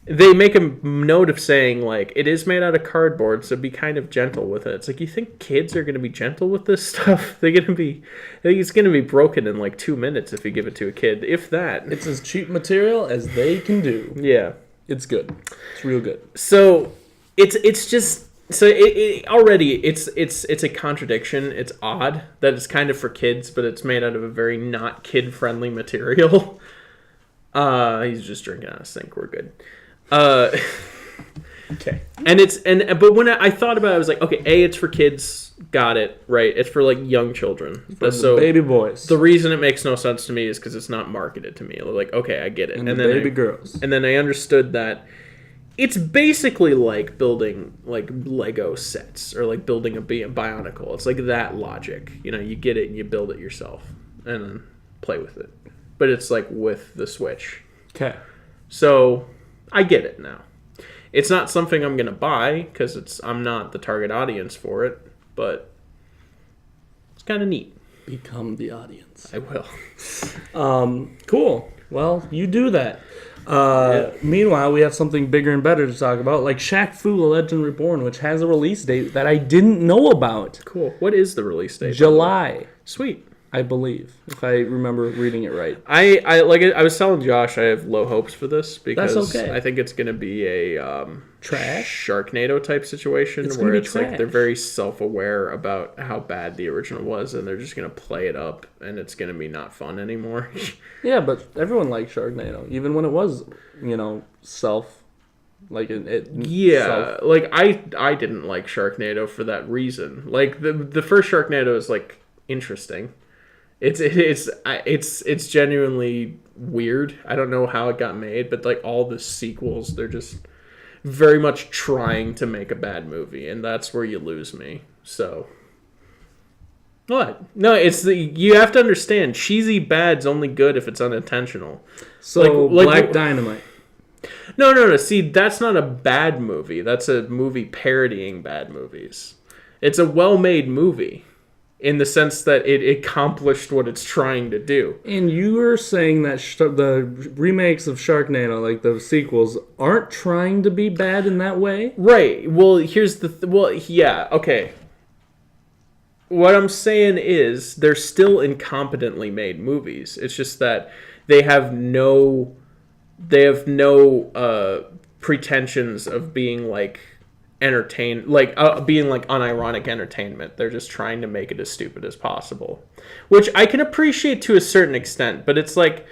Speaker 2: they make a note of saying like it is made out of cardboard, so be kind of gentle with it. It's like, you think kids are going to be gentle with this stuff? I think it's going to be broken in like 2 minutes if you give it to a kid, if that.
Speaker 1: It's as cheap material as they can do.
Speaker 2: Yeah,
Speaker 1: it's good. It's real good.
Speaker 2: So it's just. So it already it's a contradiction. It's odd that it's kind of for kids, but it's made out of a very not kid friendly material. He's just drinking out of sink. We're good.
Speaker 1: Okay.
Speaker 2: But when I thought about it, I was like, okay, it's for kids. Got it. Right. It's for like young children.
Speaker 1: So baby boys.
Speaker 2: The reason it makes no sense to me is because it's not marketed to me. Like, okay, I get it.
Speaker 1: And then baby girls.
Speaker 2: And then I understood that. It's basically like building like Lego sets or like building a Bionicle. It's like that logic. You get it and you build it yourself and then play with it. But it's like with the Switch.
Speaker 1: Okay.
Speaker 2: So I get it now. It's not something I'm going to buy because I'm not the target audience for it, but it's kind of neat.
Speaker 1: Become the audience.
Speaker 2: I will.
Speaker 1: Cool. Well, you do that. Meanwhile, we have something bigger and better to talk about, like Shaq Fu: A Legend Reborn, which has a release date that I didn't know about.
Speaker 2: Cool. What is the release date?
Speaker 1: July.
Speaker 2: Sweet.
Speaker 1: I believe, if I remember reading it right.
Speaker 2: I was telling Josh, I have low hopes for this because
Speaker 1: okay.
Speaker 2: I think it's going to be a
Speaker 1: Trash?
Speaker 2: Sharknado type situation
Speaker 1: It's
Speaker 2: where
Speaker 1: gonna be
Speaker 2: it's like
Speaker 1: trash.
Speaker 2: they're very self-aware about how bad the original was, and they're just going to play it up, and it's going to be not fun anymore.
Speaker 1: Yeah, but everyone liked Sharknado, even when it was, self, like it.
Speaker 2: Yeah, like I didn't like Sharknado for that reason. Like the first Sharknado is like interesting. It's genuinely weird. I don't know how it got made, but like all the sequels, they're just very much trying to make a bad movie, and that's where you lose me. So what? No, you have to understand, cheesy bad's only good if it's unintentional.
Speaker 1: So
Speaker 2: Like-
Speaker 1: Black Dynamite.
Speaker 2: No. See, that's not a bad movie. That's a movie parodying bad movies. It's a well-made movie in the sense that it accomplished what it's trying to do.
Speaker 1: And you were saying that the remakes of Sharknado, like the sequels, aren't trying to be bad in that way?
Speaker 2: Right. Well, here's the yeah, okay. What I'm saying is they're still incompetently made movies. It's just that they have no pretensions of being like being like unironic entertainment. They're just trying to make it as stupid as possible, which I can appreciate to a certain extent, but it's like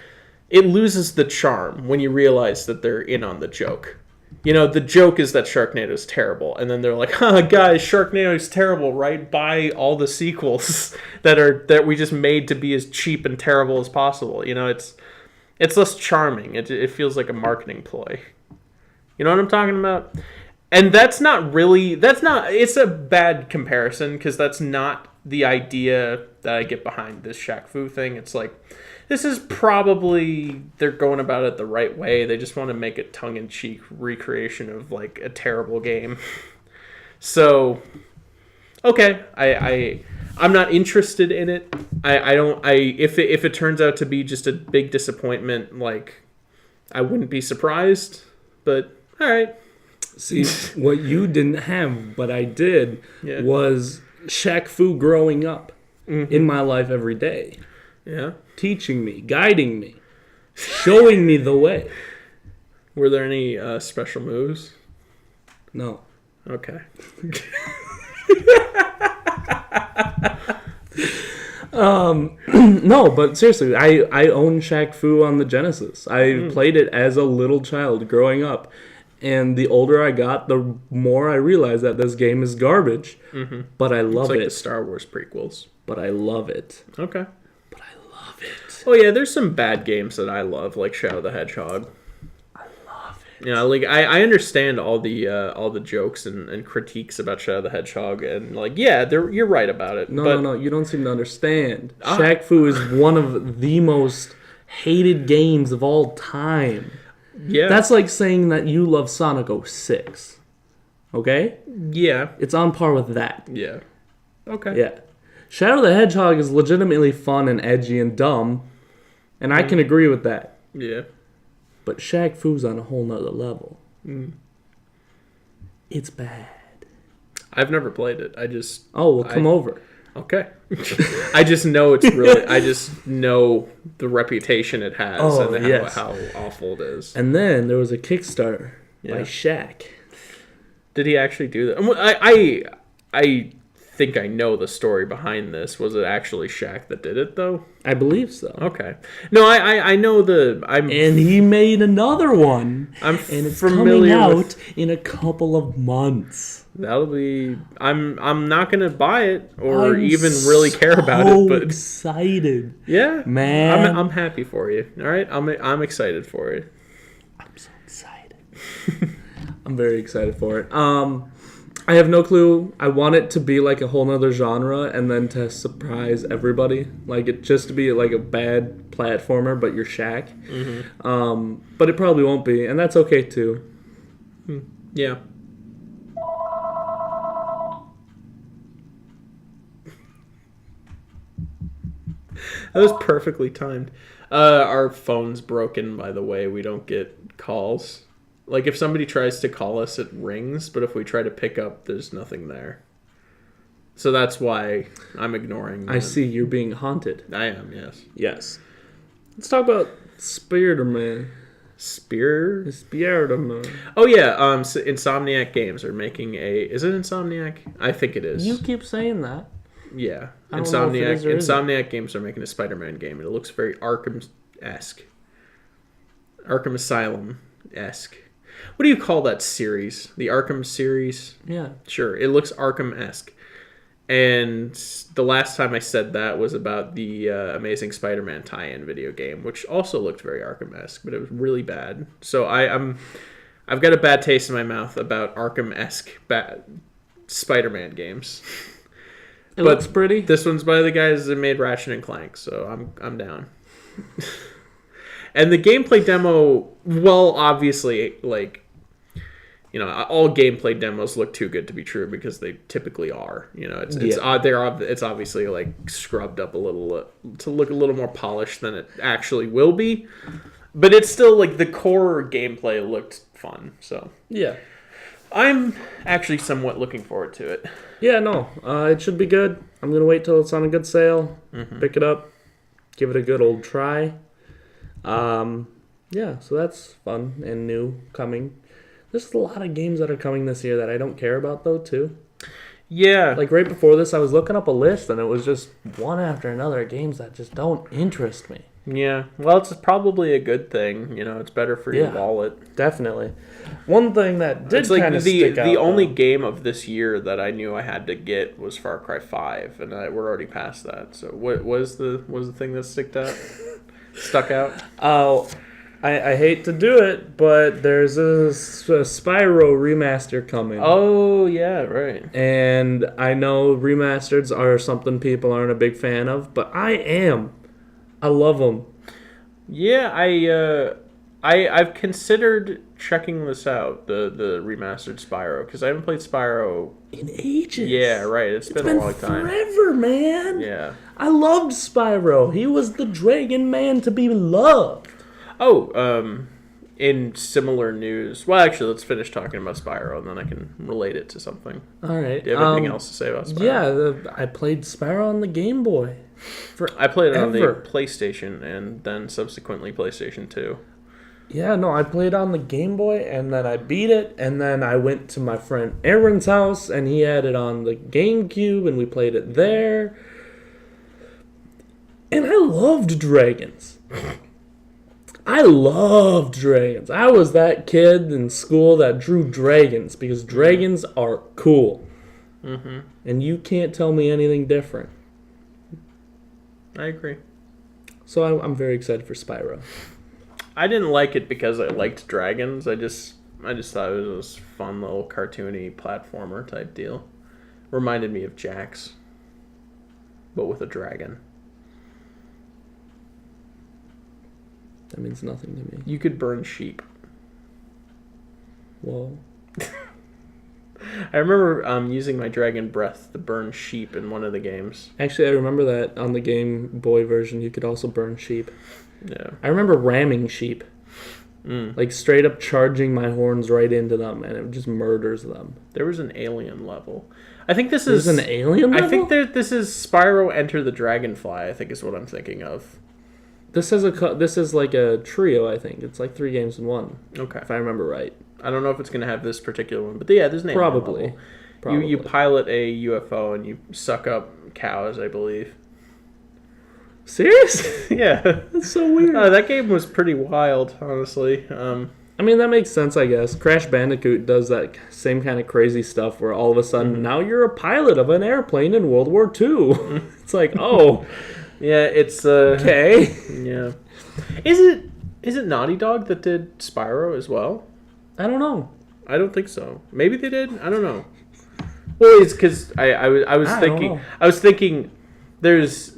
Speaker 2: it loses the charm when you realize that they're in on the joke. The joke is that Sharknado is terrible, and then they're like, guys, Sharknado is terrible, right? Buy all the sequels that we just made to be as cheap and terrible as possible. It's less charming. It feels like a marketing ploy. You know what I'm talking about? And it's a bad comparison because that's not the idea that I get behind this Shaq Fu thing. It's like, this is probably, they're going about it the right way. They just want to make a tongue-in-cheek recreation of like a terrible game. So, okay, I'm not interested in it. If it turns out to be just a big disappointment, like, I wouldn't be surprised, but all right.
Speaker 1: See, what you didn't have, but I did, was Shaq Fu growing up in my life every day.
Speaker 2: Yeah.
Speaker 1: Teaching me, guiding me, showing me the way.
Speaker 2: Were there any special moves?
Speaker 1: No.
Speaker 2: Okay.
Speaker 1: No, but seriously, I own Shaq Fu on the Genesis. I played it as a little child growing up. And the older I got, the more I realized that this game is garbage. Mm-hmm. But I love
Speaker 2: it's like
Speaker 1: it.
Speaker 2: the Star Wars prequels.
Speaker 1: But I love it.
Speaker 2: Okay.
Speaker 1: But I love it.
Speaker 2: Oh yeah, there's some bad games that I love, like Shadow the Hedgehog.
Speaker 1: I love it.
Speaker 2: Like I understand all the jokes and critiques about Shadow the Hedgehog, and like you're right about it.
Speaker 1: No, you don't seem to understand. Shaq Fu is one of the most hated games of all time.
Speaker 2: Yeah.
Speaker 1: That's like saying that you love Sonic 06. Okay?
Speaker 2: Yeah.
Speaker 1: It's on par with that.
Speaker 2: Yeah. Okay.
Speaker 1: Yeah. Shadow the Hedgehog is legitimately fun and edgy and dumb, and I can agree with that.
Speaker 2: Yeah.
Speaker 1: But Shaq Fu's on a whole nother level. It's bad.
Speaker 2: I've never played it.
Speaker 1: Oh, well, come over.
Speaker 2: Okay. I just know it's really. I just know the reputation it has and how awful it is.
Speaker 1: And then there was a Kickstarter by Shaq.
Speaker 2: Did he actually do that? I think I know the story behind this. Was it actually Shaq that did it though?
Speaker 1: I believe so.
Speaker 2: Okay. No, I know
Speaker 1: and he made another one.
Speaker 2: And
Speaker 1: it's
Speaker 2: familiar
Speaker 1: coming
Speaker 2: with,
Speaker 1: out in a couple of months.
Speaker 2: That'll be. I'm not gonna buy it or even really care about it. But
Speaker 1: excited.
Speaker 2: Yeah,
Speaker 1: man.
Speaker 2: I'm happy for you. All right, I'm excited for you.
Speaker 1: I'm so excited. I'm very excited for it. I have no clue. I want it to be like a whole nother genre and then to surprise everybody. Like it just to be like a bad platformer, but you're Shaq. Mm-hmm. But it probably won't be, and that's okay too.
Speaker 2: Yeah. That was perfectly timed. Our phone's broken, by the way. We don't get calls. Like, if somebody tries to call us, it rings, but if we try to pick up, there's nothing there. So that's why I'm ignoring.
Speaker 1: I see you're being haunted.
Speaker 2: I am, yes.
Speaker 1: Yes. Let's talk about Spider-Man. Spider-Man.
Speaker 2: Oh yeah, so Insomniac Games are making a. Is it Insomniac? I think it is.
Speaker 1: You keep saying that.
Speaker 2: Yeah,
Speaker 1: I don't know if it is or isn't.
Speaker 2: Insomniac Games are making a Spider-Man game, and it looks very Arkham-esque. Arkham Asylum-esque. What do you call that series? The Arkham series?
Speaker 1: Yeah.
Speaker 2: Sure, it looks Arkham-esque. And the last time I said that was about the Amazing Spider-Man tie-in video game, which also looked very Arkham-esque, but it was really bad. So I've got a bad taste in my mouth about Arkham-esque Spider-Man games.
Speaker 1: It looks pretty.
Speaker 2: This one's by the guys that made Ratchet and Clank, so I'm down. And the gameplay demo, well, obviously, like, you know, all gameplay demos look too good to be true because they typically are. You know, it's obviously like scrubbed up a little to look a little more polished than it actually will be, but it's still like the core gameplay looked fun. So
Speaker 1: yeah,
Speaker 2: I'm actually somewhat looking forward to it.
Speaker 1: Yeah, no, it should be good. I'm gonna wait till it's on a good sale, pick it up, give it a good old try. Yeah, so that's fun and new coming. There's a lot of games that are coming this year that I don't care about, though, too.
Speaker 2: Yeah.
Speaker 1: Like, right before this, I was looking up a list, and it was just one after another of games that just don't interest me.
Speaker 2: Yeah. Well, it's probably a good thing. You know, it's better for your wallet.
Speaker 1: Definitely. One thing that did kind of stick out,
Speaker 2: the only game of this year that I knew I had to get was Far Cry 5, and we're already past that. So what was the thing that stuck out?
Speaker 1: Oh, I hate to do it, but there's a Spyro remaster coming.
Speaker 2: Oh, yeah, right.
Speaker 1: And I know remasters are something people aren't a big fan of, but I am. I love them.
Speaker 2: Yeah, I've considered checking this out, the remastered Spyro, because I haven't played Spyro
Speaker 1: in ages.
Speaker 2: Yeah, right. It's been a long time.
Speaker 1: Forever, man.
Speaker 2: Yeah.
Speaker 1: I loved Spyro. He was the dragon man to be loved.
Speaker 2: Oh, in similar news. Well, actually, let's finish talking about Spyro, and then I can relate it to something.
Speaker 1: All right.
Speaker 2: Do you have anything else to say about Spyro?
Speaker 1: Yeah, I played Spyro on the Game Boy.
Speaker 2: I played it on the PlayStation, and then subsequently PlayStation 2.
Speaker 1: Yeah, no, I played on the Game Boy, and then I beat it, and then I went to my friend Aaron's house, and he had it on the GameCube, and we played it there. And I loved dragons. I was that kid in school that drew dragons because dragons are cool.
Speaker 2: Mm-hmm.
Speaker 1: And you can't tell me anything different.
Speaker 2: I agree.
Speaker 1: So I'm very excited for Spyro.
Speaker 2: I didn't like it because I liked dragons. I just thought it was a fun little cartoony platformer type deal. Reminded me of Jax, but with a dragon.
Speaker 1: That means nothing to me.
Speaker 2: You could burn sheep.
Speaker 1: Whoa.
Speaker 2: I remember using my dragon breath to burn sheep in one of the games.
Speaker 1: Actually, I remember that on the Game Boy version, you could also burn sheep.
Speaker 2: Yeah.
Speaker 1: I remember ramming sheep. Like, straight up charging my horns right into them, and it just murders them.
Speaker 2: There was an alien level. I think this is...
Speaker 1: There's an alien level?
Speaker 2: I think this is Spyro Enter the Dragonfly, I think is what I'm thinking of.
Speaker 1: This is like a trio, I think. It's like 3 games in one.
Speaker 2: Okay.
Speaker 1: If I remember right.
Speaker 2: I don't know if it's going to have this particular one, but yeah, there's an alien level. Probably. You pilot a UFO and you suck up cows, I believe.
Speaker 1: Serious?
Speaker 2: Yeah.
Speaker 1: That's so weird.
Speaker 2: That game was pretty wild, honestly.
Speaker 1: I mean, that makes sense, I guess. Crash Bandicoot does that same kind of crazy stuff where all of a sudden, now you're a pilot of an airplane in World War II. It's like, oh...
Speaker 2: Yeah, it's
Speaker 1: okay.
Speaker 2: Yeah. Is it Naughty Dog that did Spyro as well?
Speaker 1: I don't know.
Speaker 2: I don't think so. Maybe they did. I don't know. Well, it's because I was thinking there's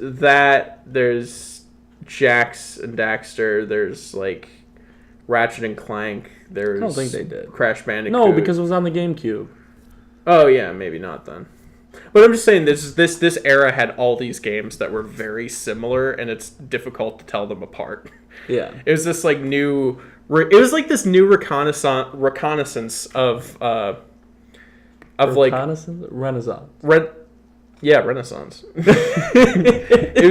Speaker 2: Jax and Daxter, there's like Ratchet and Clank, there's
Speaker 1: I don't think they did.
Speaker 2: Crash Bandicoot.
Speaker 1: No, because it was on the GameCube.
Speaker 2: Oh yeah, maybe not then. But I'm just saying this era had all these games that were very similar, and it's difficult to tell them apart.
Speaker 1: Yeah,
Speaker 2: it was this like new. It was like this new reconnaissance of like
Speaker 1: Renaissance.
Speaker 2: Yeah, Renaissance. It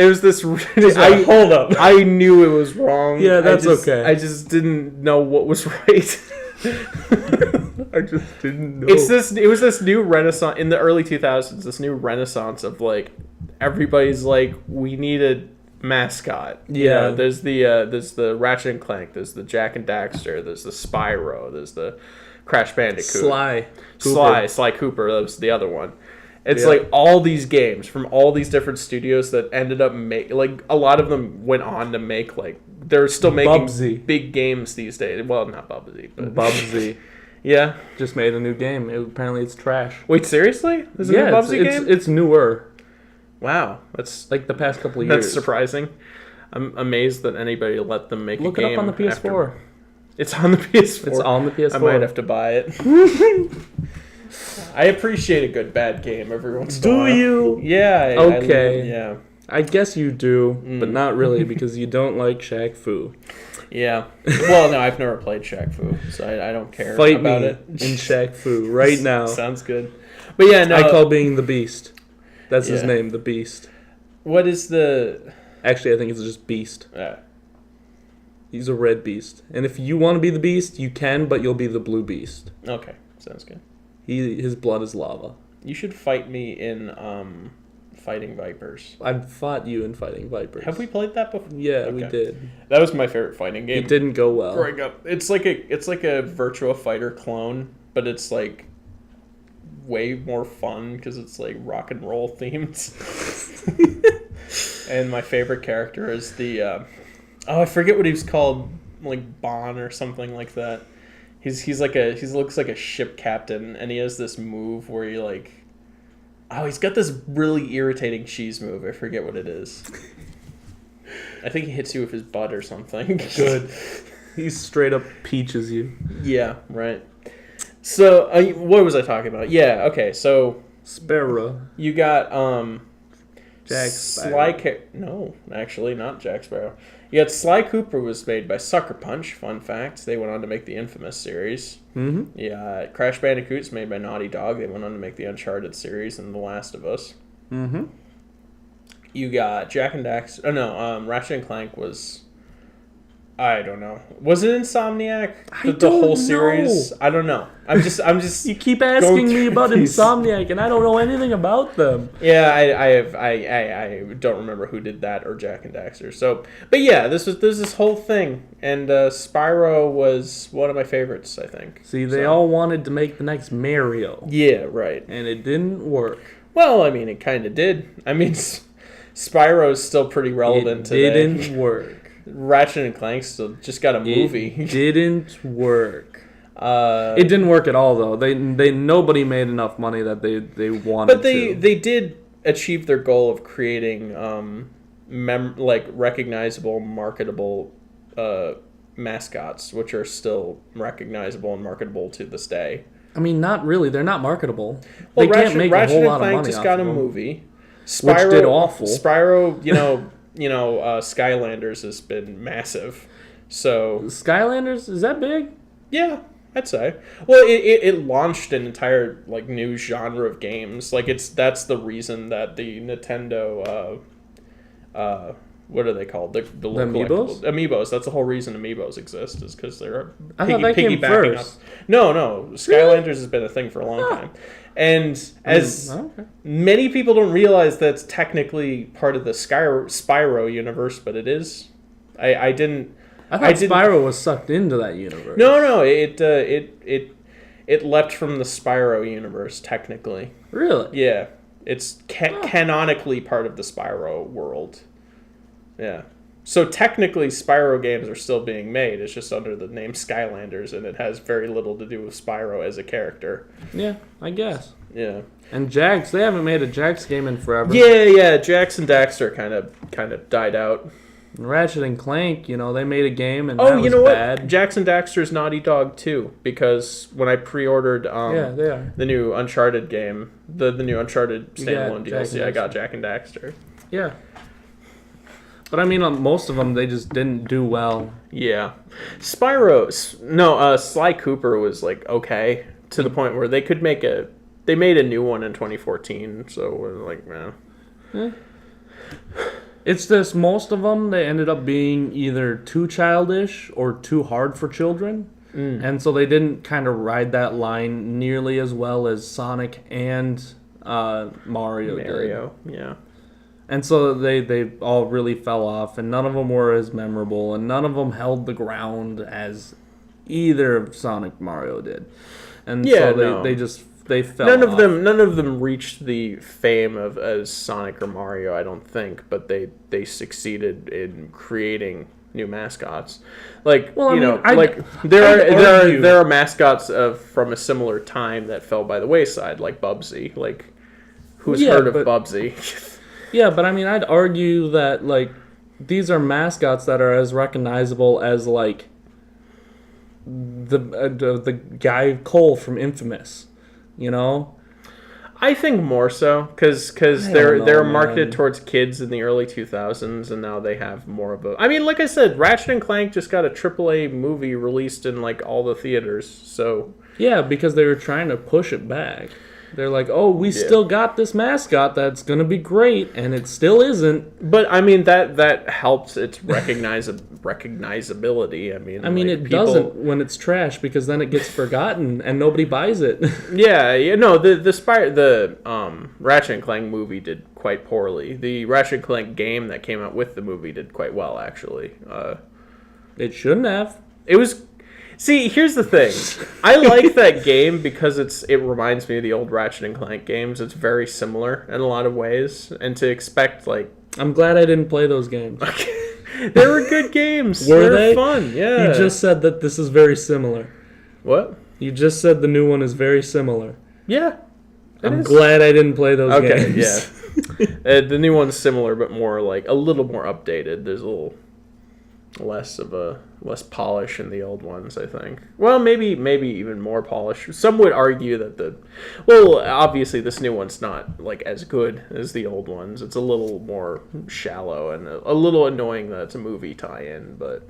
Speaker 2: was this.
Speaker 1: Hold up.
Speaker 2: I knew it was wrong.
Speaker 1: Yeah, that's okay.
Speaker 2: I just didn't know what was right.
Speaker 1: I just didn't know.
Speaker 2: It was this new renaissance in the early 2000s. This new renaissance of like everybody's like, we need a mascot. You know, there's the Ratchet and Clank. There's the Jack and Daxter. There's the Spyro. There's the Crash Bandicoot.
Speaker 1: Sly
Speaker 2: Cooper. That was the other one. It's like all these games from all these different studios that ended up like a lot of them went on to make like they're still making big games these days. Well, not Bubsy, but
Speaker 1: Bubsy.
Speaker 2: Yeah,
Speaker 1: just made a new game. Apparently, it's trash.
Speaker 2: Wait, seriously? There's a new Bubsy game?
Speaker 1: It's newer.
Speaker 2: Wow, that's
Speaker 1: like the past couple of years.
Speaker 2: That's surprising. I'm amazed that anybody let them make
Speaker 1: Look
Speaker 2: a game.
Speaker 1: Look it up on the PS4.
Speaker 2: It's on the PS4.
Speaker 1: It's on the PS4.
Speaker 2: I might have to buy it. I appreciate a good bad game every once in a while.
Speaker 1: Do you?
Speaker 2: Yeah.
Speaker 1: Okay.
Speaker 2: Yeah.
Speaker 1: I guess you do, but not really because you don't like Shaq Fu.
Speaker 2: Yeah. Well, no, I've never played Shaq Fu, so I don't care
Speaker 1: Fight
Speaker 2: about
Speaker 1: me
Speaker 2: it.
Speaker 1: in Shaq Fu right now.
Speaker 2: Sounds good. But yeah, no.
Speaker 1: I call being the Beast. That's his name, the Beast.
Speaker 2: What is the...
Speaker 1: Actually, I think it's just Beast. He's a red beast. And if you want to be the Beast, you can, but you'll be the blue beast.
Speaker 2: Okay, sounds good.
Speaker 1: His blood is lava.
Speaker 2: You should fight me in Fighting Vipers.
Speaker 1: I've fought you in Fighting Vipers.
Speaker 2: Have we played that before?
Speaker 1: Yeah, we did.
Speaker 2: That was my favorite fighting game.
Speaker 1: It didn't go well.
Speaker 2: Growing up, it's like a Virtua Fighter clone, but it's like way more fun because it's like rock and roll themed. And my favorite character is the I forget what he was called, like Bon or something like that. He looks like a ship captain, and he has this move where he like, he's got this really irritating cheese move. I forget what it is. I think he hits you with his butt or something.
Speaker 1: Good. He straight up peaches you.
Speaker 2: Yeah, right. So, what was I talking about? Yeah, okay, so...
Speaker 1: Sparrow.
Speaker 2: You got,
Speaker 1: Jack Sparrow.
Speaker 2: No, actually, not Jack Sparrow. You got Sly Cooper was made by Sucker Punch, fun fact. They went on to make the Infamous series. Mm-hmm. Yeah, Crash Bandicoot's made by Naughty Dog. They went on to make the Uncharted series and The Last of Us.
Speaker 1: Mm-hmm.
Speaker 2: You got Jack and Dax... Oh, no, Ratchet and Clank was... I don't know. Was it Insomniac? The whole series? I don't know. I'm just.
Speaker 1: You keep asking me about Insomniac, and I don't know anything about them.
Speaker 2: Yeah, I don't remember who did that or Jack and Daxter. So, but yeah, there's this whole thing, and Spyro was one of my favorites, I think.
Speaker 1: See, they all wanted to make the next Mario.
Speaker 2: Yeah, right.
Speaker 1: And it didn't work.
Speaker 2: Well, I mean, it kind of did. I mean, Spyro's still pretty relevant today.
Speaker 1: It didn't work.
Speaker 2: Ratchet and Clank still just got a movie.
Speaker 1: It didn't work. It didn't work at all, though. They nobody made enough money that they wanted.
Speaker 2: But they did achieve their goal of creating recognizable, marketable mascots, which are still recognizable and marketable to this day.
Speaker 1: I mean, not really. They're not marketable.
Speaker 2: Well,
Speaker 1: they can't make a whole lot of money.
Speaker 2: Just got a movie.
Speaker 1: Spyro, which did awful.
Speaker 2: Spyro, Skylanders has been massive. So
Speaker 1: Skylanders, is that big?
Speaker 2: Yeah, I'd say. Well, it launched an entire like new genre of games. Like that's the reason that the Nintendo what are they called? The
Speaker 1: Amiibos?
Speaker 2: Amiibos. That's the whole reason Amiibos exist, is because they're
Speaker 1: I thought that came first.
Speaker 2: No, Skylanders has been a thing for a long time. And many people don't realize that's technically part of the Spyro universe, but it is. I thought
Speaker 1: Spyro was sucked into that universe.
Speaker 2: No, it leapt from the Spyro universe technically.
Speaker 1: Really?
Speaker 2: Yeah, it's canonically part of the Spyro world. Yeah. So technically, Spyro games are still being made. It's just under the name Skylanders, and it has very little to do with Spyro as a character.
Speaker 1: Yeah, I guess.
Speaker 2: Yeah.
Speaker 1: And Jax, they haven't made a Jax game in forever.
Speaker 2: Yeah. Jax and Daxter kind of died out.
Speaker 1: Ratchet and Clank, they made a game and that was bad.
Speaker 2: What? Jax and Daxter's Naughty Dog too, because when I pre-ordered
Speaker 1: they are.
Speaker 2: the new Uncharted game, the new Uncharted standalone DLC, I got Jack and Daxter.
Speaker 1: Yeah. But I mean, most of them, they just didn't do well.
Speaker 2: Yeah. Sly Cooper was like okay, to the point where they could make a They made a new one in 2014, so we're like, man.
Speaker 1: It's just most of them, they ended up being either too childish or too hard for children. And so they didn't kind of ride that line nearly as well as Sonic and Mario did.
Speaker 2: Yeah.
Speaker 1: And so they all really fell off, and none of them were as memorable, and none of them held the ground as either of Sonic Mario did. And so they fell off.
Speaker 2: None of them reached the fame of as Sonic or Mario, I don't think, but they succeeded in creating new mascots. Like, there are mascots from a similar time that fell by the wayside, like Bubsy. Like, who's heard of Bubsy?
Speaker 1: Yeah, but I mean, I'd argue that, like, these are mascots that are as recognizable as, like, the guy Cole from Infamous, you know?
Speaker 2: I think more so, because they're marketed towards kids in the early 2000s, and now they have more of a... I mean, like I said, Ratchet and Clank just got a AAA movie released in, like, all the theaters, so...
Speaker 1: Yeah, because they were trying to push it back. They're like, oh, we still got this mascot that's going to be great, and it still isn't.
Speaker 2: But, I mean, that helps its recognizability. I mean,
Speaker 1: it doesn't when it's trash, because then it gets forgotten, and nobody buys it.
Speaker 2: The Ratchet and Clank movie did quite poorly. The Ratchet and Clank game that came out with the movie did quite well, actually.
Speaker 1: It shouldn't have.
Speaker 2: It was... See, here's the thing. I like that game because it reminds me of the old Ratchet and Clank games. It's very similar in a lot of ways, and to expect like
Speaker 1: I'm glad I didn't play those games.
Speaker 2: They were good games.
Speaker 1: Were
Speaker 2: they
Speaker 1: they?
Speaker 2: Fun? Yeah.
Speaker 1: You just said that this is very similar.
Speaker 2: What?
Speaker 1: You just said the new one is very similar.
Speaker 2: Yeah.
Speaker 1: I'm glad I didn't play those games.
Speaker 2: Yeah. The new one's similar, but more like a little more updated. There's a little less polish in the old ones, I think. Well, maybe even more polish. Some would argue that obviously this new one's not like as good as the old ones. It's a little more shallow and a little annoying that it's a movie tie-in, but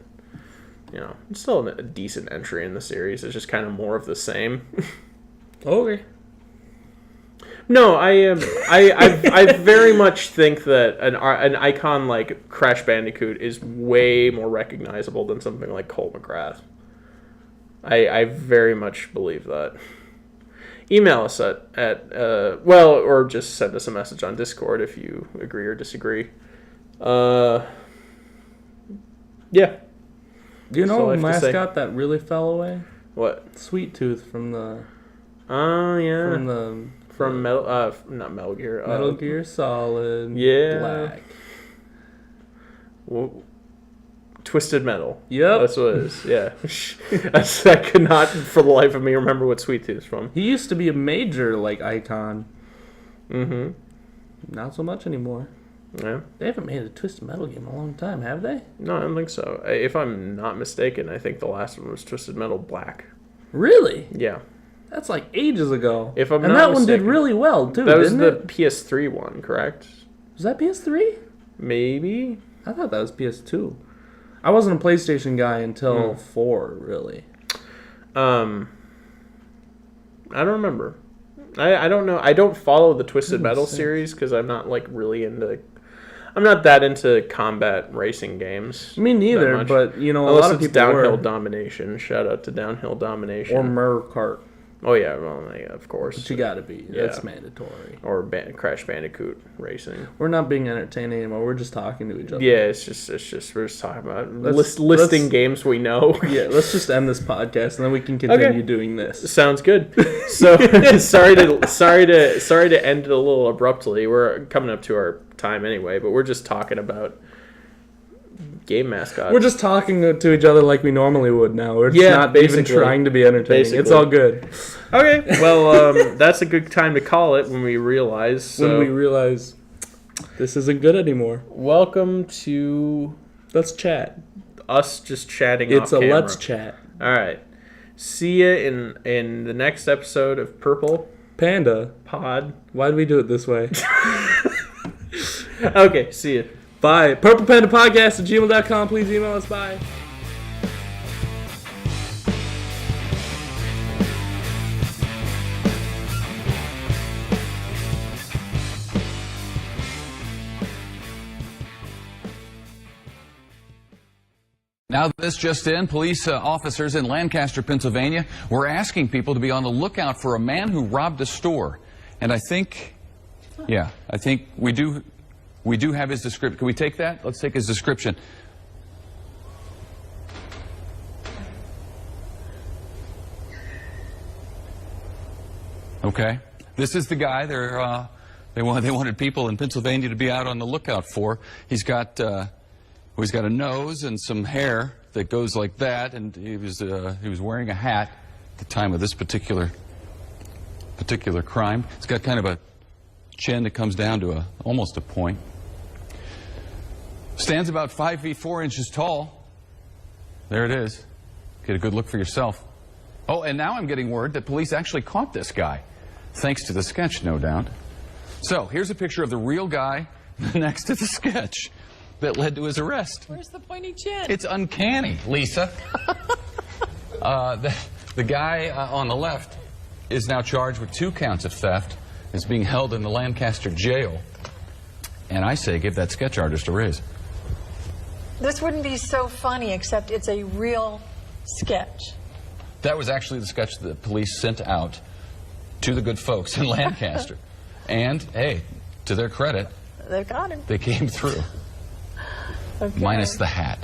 Speaker 2: you know, it's still a decent entry in the series. It's just kind of more of the same.
Speaker 1: Okay.
Speaker 2: No, I very much think that an icon like Crash Bandicoot is way more recognizable than something like Cole McGrath. I very much believe that. Email us or just send us a message on Discord if you agree or disagree. Yeah.
Speaker 1: Do you know a mascot that really fell away?
Speaker 2: What?
Speaker 1: Sweet Tooth from the...
Speaker 2: Oh, yeah.
Speaker 1: From
Speaker 2: not Metal Gear.
Speaker 1: Metal Gear Solid.
Speaker 2: Yeah.
Speaker 1: Black.
Speaker 2: Well, Twisted Metal.
Speaker 1: Yep.
Speaker 2: That's what it is. Yeah. I could not, for the life of me, remember what Sweet Tooth's from.
Speaker 1: He used to be a major icon.
Speaker 2: Mm-hmm.
Speaker 1: Not so much anymore.
Speaker 2: Yeah.
Speaker 1: They haven't made a Twisted Metal game in a long time, have they?
Speaker 2: No, I don't think so. If I'm not mistaken, I think the last one was Twisted Metal Black.
Speaker 1: Really?
Speaker 2: Yeah.
Speaker 1: That's like ages ago.
Speaker 2: If I'm
Speaker 1: and
Speaker 2: not
Speaker 1: that
Speaker 2: mistaken,
Speaker 1: one did really well too.
Speaker 2: That was
Speaker 1: didn't
Speaker 2: the
Speaker 1: it?
Speaker 2: PS3 one, correct?
Speaker 1: Was that PS3?
Speaker 2: Maybe.
Speaker 1: I thought that was PS2. I wasn't a PlayStation guy until 4, really.
Speaker 2: I don't remember. I don't know. I don't follow the Twisted Metal series because I'm not really into. I'm not that into combat racing games.
Speaker 1: Me neither, but a lot of people
Speaker 2: Downhill Domination. Shout out to Downhill Domination.
Speaker 1: Or Mario Kart.
Speaker 2: Oh yeah, well, yeah, of course.
Speaker 1: But you gotta be. Yeah. That's mandatory.
Speaker 2: Or Crash Bandicoot Racing.
Speaker 1: We're not being entertained anymore. We're just talking to each other.
Speaker 2: Yeah, it's just we're just talking about listing games we know.
Speaker 1: Yeah, let's just end this podcast and then we can continue doing this.
Speaker 2: Sounds good. So sorry to end it a little abruptly. We're coming up to our time anyway, but we're just talking about game mascots.
Speaker 1: We're just talking to each other like we normally would now. We're just not even trying to be entertaining. Basically. It's all good.
Speaker 2: Okay. Well, that's a good time to call it when we realize.
Speaker 1: This isn't good anymore.
Speaker 2: Welcome to
Speaker 1: Let's Chat.
Speaker 2: Us just chatting
Speaker 1: It's
Speaker 2: off
Speaker 1: a
Speaker 2: camera.
Speaker 1: Let's Chat.
Speaker 2: All right. See ya in the next episode of Purple
Speaker 1: Panda
Speaker 2: Pod.
Speaker 1: Why'd we do it this way?
Speaker 2: Okay, see ya.
Speaker 1: Bye. PurplePandaPodcast@gmail.com. Please email us. Bye.
Speaker 5: Now, this just in, police officers in Lancaster, Pennsylvania, were asking people to be on the lookout for a man who robbed a store. And I think we do have his description. Can we take that? Let's take his description. Okay, this is the guy they wanted people in Pennsylvania to be out on the lookout for. He's got a nose and some hair that goes like that, and he was wearing a hat at the time of this particular crime. He's got kind of a chin that comes down to almost a point. Stands about 5 feet 4 inches tall. There it is. Get a good look for yourself. Oh, and now I'm getting word that police actually caught this guy, thanks to the sketch, no doubt. So here's a picture of the real guy next to the sketch that led to his arrest.
Speaker 6: Where's the pointy chin?
Speaker 5: It's uncanny, Lisa. The guy on the left is now charged with 2 counts of theft, is being held in the Lancaster jail. And I say give that sketch artist a raise.
Speaker 6: This wouldn't be so funny, except it's a real sketch.
Speaker 5: That was actually the sketch that the police sent out to the good folks in Lancaster. And, hey, to their credit,
Speaker 6: They got him.
Speaker 5: they came through.
Speaker 6: Okay.
Speaker 5: Minus the hat.